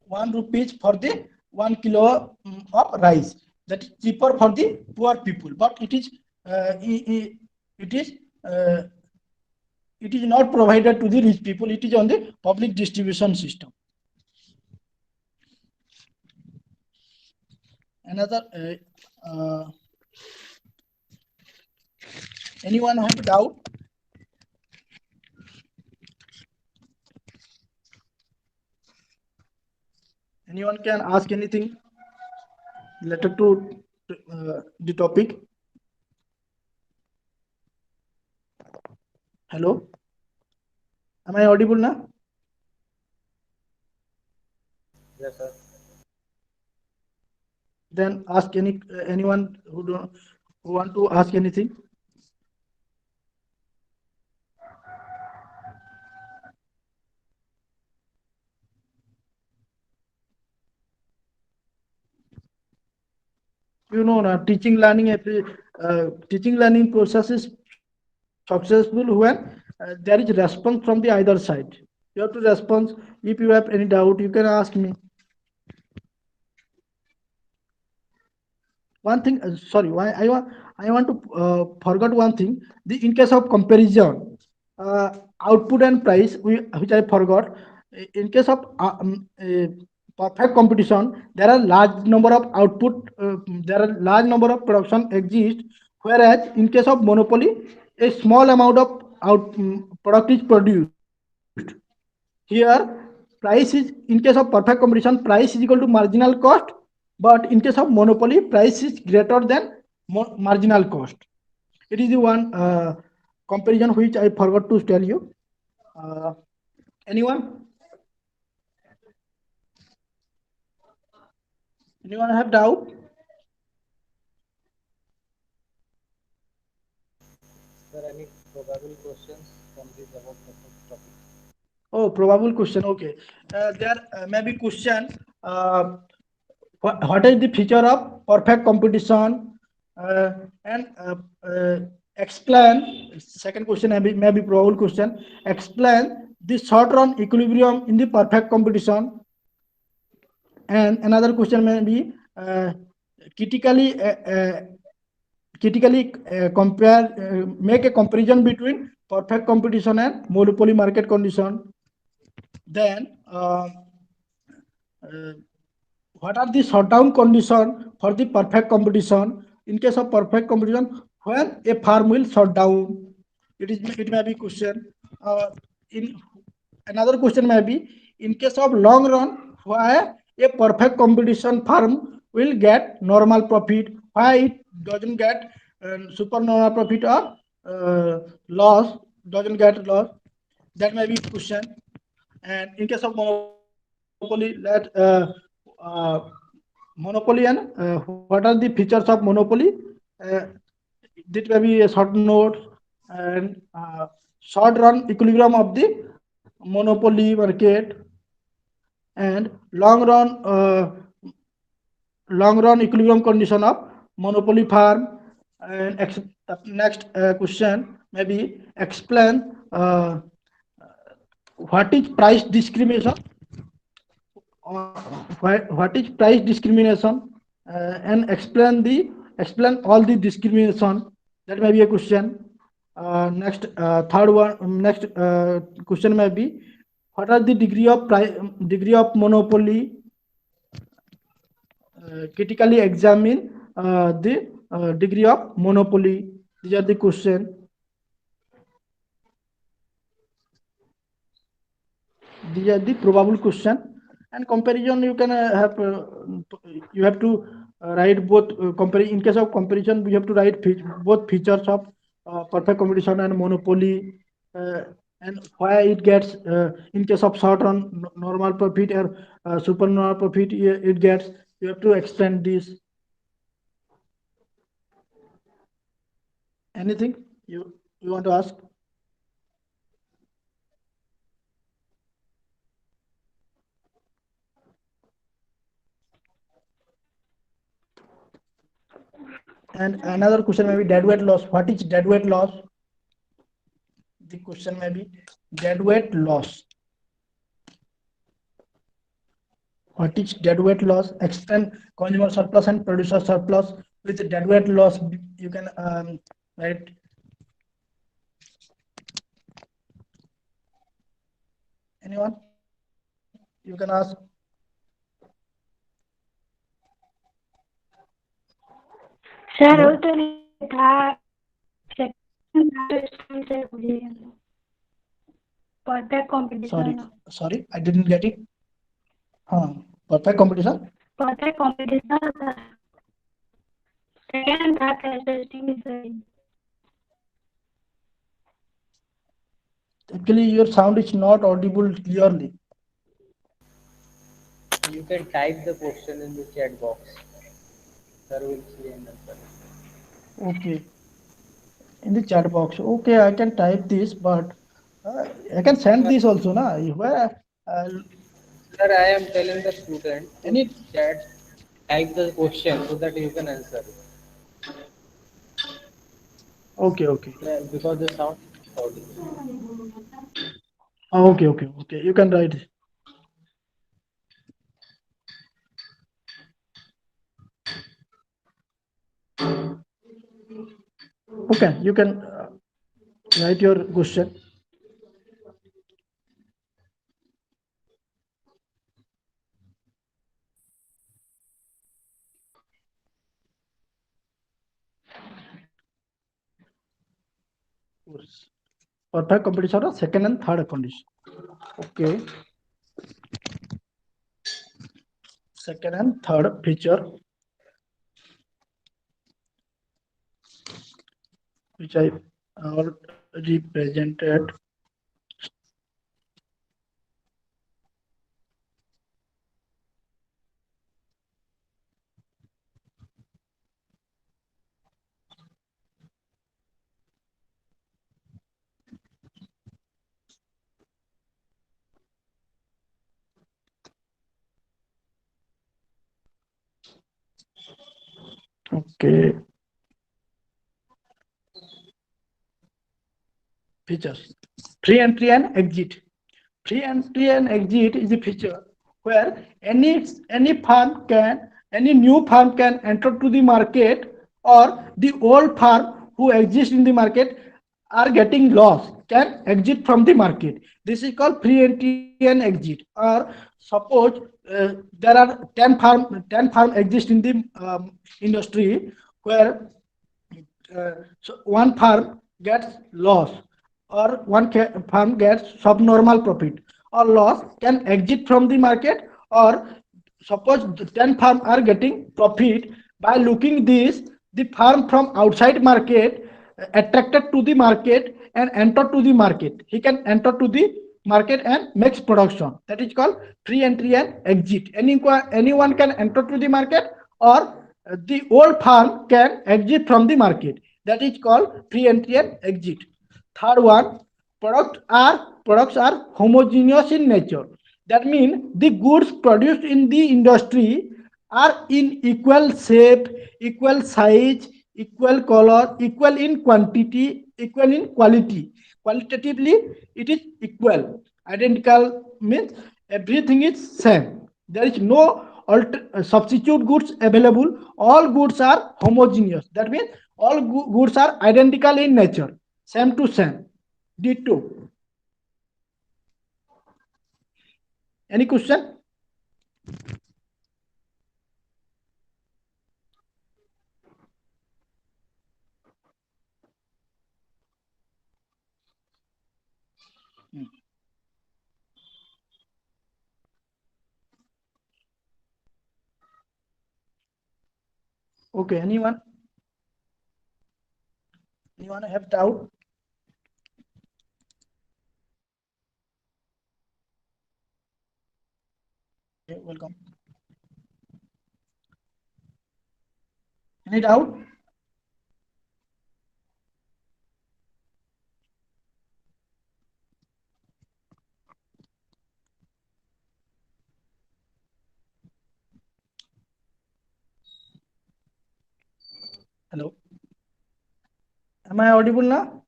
1 rupees for the 1 kilo of rice. That is cheaper for the poor people, but it is it is uh, it is not provided to the rich people. It is on the public distribution system. Another anyone have doubt? Anyone can ask anything related to the topic. Hello, am I audible now? Yes, sir. Then ask anyone who want to ask anything. Teaching learning process is successful when there is response from the either side. You have to respond. If you have any doubt, you can ask me. One thing, sorry, why I want to forget one thing. In case of comparison, output and price, which I forgot. In case of perfect competition, there are large number of output, there are large number of production exist. Whereas in case of monopoly, a small amount of product is produced. Here, price is, in case of perfect competition, price is equal to marginal cost, but in case of monopoly, price is greater than marginal cost. It is the one comparison which I forgot to tell you. Anyone? Anyone have doubt? Sir, any probable questions from this above topic? Oh, probable question. Okay. There may be question. What is the feature of perfect competition? And explain. Second question may be probable question. Explain the short run equilibrium in the perfect competition. And another question may be critically compare, make a comparison between perfect competition and monopoly market condition. Then what are the shutdown condition for the perfect competition? In case of perfect competition, when a farm will shut down, it may be question. In another question may be, in case of long run, why a perfect competition farm will get normal profit, why it doesn't get super normal profit, or loss, doesn't get loss. That may be question. And in case of monopoly, monopoly and what are the features of monopoly? This may be a short note. And short run equilibrium of the monopoly market, and long run equilibrium condition of monopoly farm. And next question maybe explain what is price discrimination. What is price discrimination, and explain all the discrimination. That may be a question. Next next question may be, what are the degree of monopoly? Critically examine the degree of monopoly. These are the question. These are the probable question. And comparison, you can have you have to write both in case of comparison we have to write both features of perfect competition and monopoly, and why it gets in case of short run normal profit or super normal profit it gets. You have to extend this. Anything you want to ask? And another question may be deadweight loss. What is deadweight loss? The question may be deadweight loss. What is deadweight loss? Extend consumer surplus and producer surplus with deadweight loss. You can write. Anyone? You can ask. Sir Hello? वो तो लिखा perfect competition. Sorry, I didn't get it. Perfect competition. Perfect competition, sir. Second that testing is Actually, your sound is not audible clearly. You can type the question in the chat box. Sir will see and answer. Okay. In the chat box. Okay, I can type this, but I can send this also, na? Where? Sir, I am telling the student to Any chat, type the question so that you can answer. okay. Yeah, because the sound is audible. Okay. You can write. Okay, you can write your question. Perfect competition or second and third condition. Okay. Second and third feature which I already presented. Okay. Features. Free entry and exit. Free entry and exit is a feature where any new firm can enter to the market, or the old firm who exist in the market are getting lost can exit from the market. This is called free entry and exit. Or suppose there are 10 firm exist in the industry where so one firm gets loss, or one firm gets subnormal profit or loss, can exit from the market. Or suppose the 10 firm are getting profit, by looking this, the firm from outside market attracted to the market and enter to the market. He can enter to the market and makes production. That is called free entry and exit. Anyone can enter to the market, or the old firm can exit from the market. That is called free entry and exit. Third one, products are homogeneous in nature. That means the goods produced in the industry are in equal shape, equal size, equal color, equal in quantity, equal in quality. Qualitatively, it is equal. Identical means everything is same. There is no substitute goods available. All goods are homogeneous. That means all goods are identical in nature, same to same. D2. Any question? Okay, anyone have doubt? Okay, welcome. Any doubt? Hello. Am I audible now?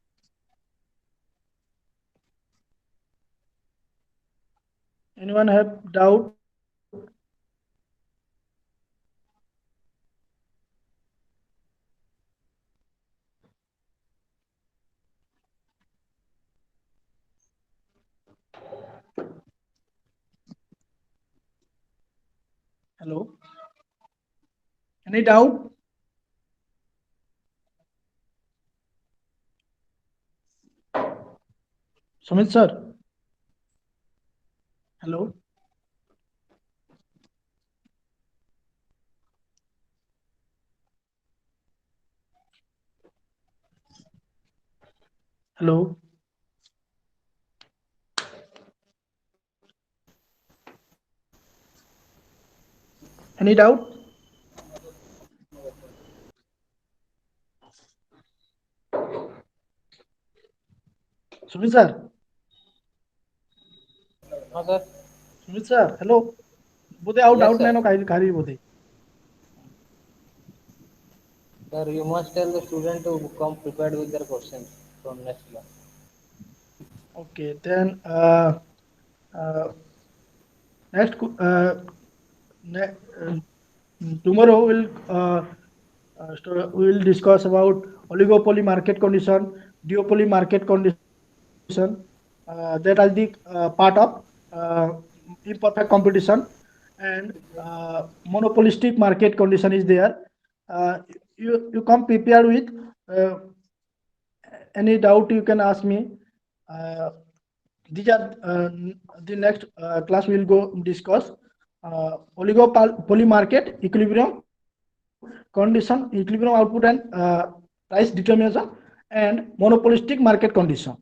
Anyone have doubt? Hello. Any doubt? Sumit sir. Hello. Hello. Any doubt? Sumit sir. हाँ sir. Sumit sir. Hello. बोधे out Yes, doubt sir. नहीं no खाली बोधे. Sir, you must tell the student to come prepared with their questions from next class. Okay, then uh, next ne- uh, tomorrow we will discuss about oligopoly market condition, duopoly market condition. That are the part of imperfect competition, and monopolistic market condition is there. You come prepared with uh, any doubt you can ask me. These are the next class we will go discuss oligopoly market equilibrium condition, equilibrium output and price determination, and monopolistic market condition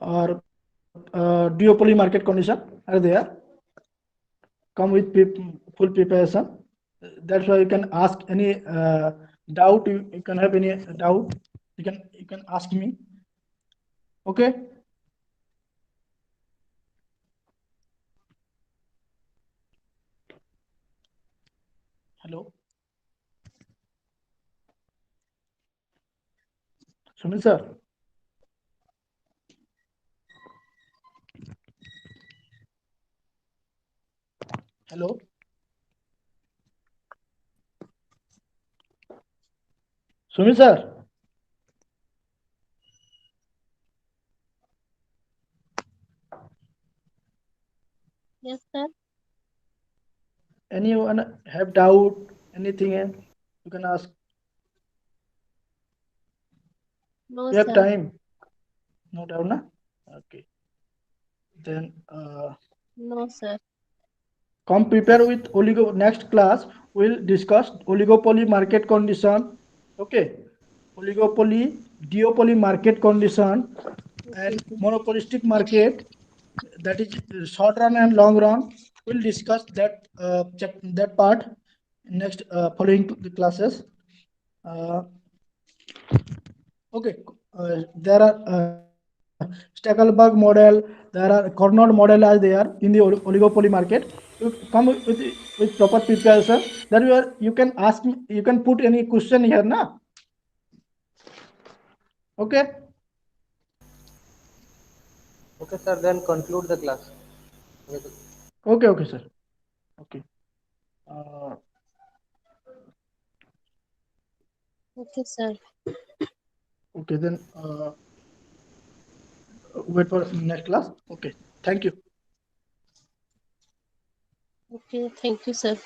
or duopoly market condition are there. Come with full preparation. That's why you can ask any doubt. You can have any doubt. You can ask me. Okay. Hello. Sunil sir. Hello. Sunil sir. Yes, sir. Anyone have doubt? Anything you can ask. No, You have sir. time. No doubt, na? Okay. Then No, sir. come prepare with oligo. Next class we'll discuss oligopoly market condition. Okay. Oligopoly, duopoly market condition, and monopolistic market. That is short run and long run. We'll discuss that that part in next following classes. Okay, there are Stackelberg model, there are Carnot model are there in the oligopoly market. You come with proper preparation. That you can ask me, you can put any question here, na? Okay. Okay, sir. Then conclude the class. Okay, okay, sir. Okay. Uh, Okay, sir. okay, then wait for next class. Okay, thank you. Okay, thank you, sir.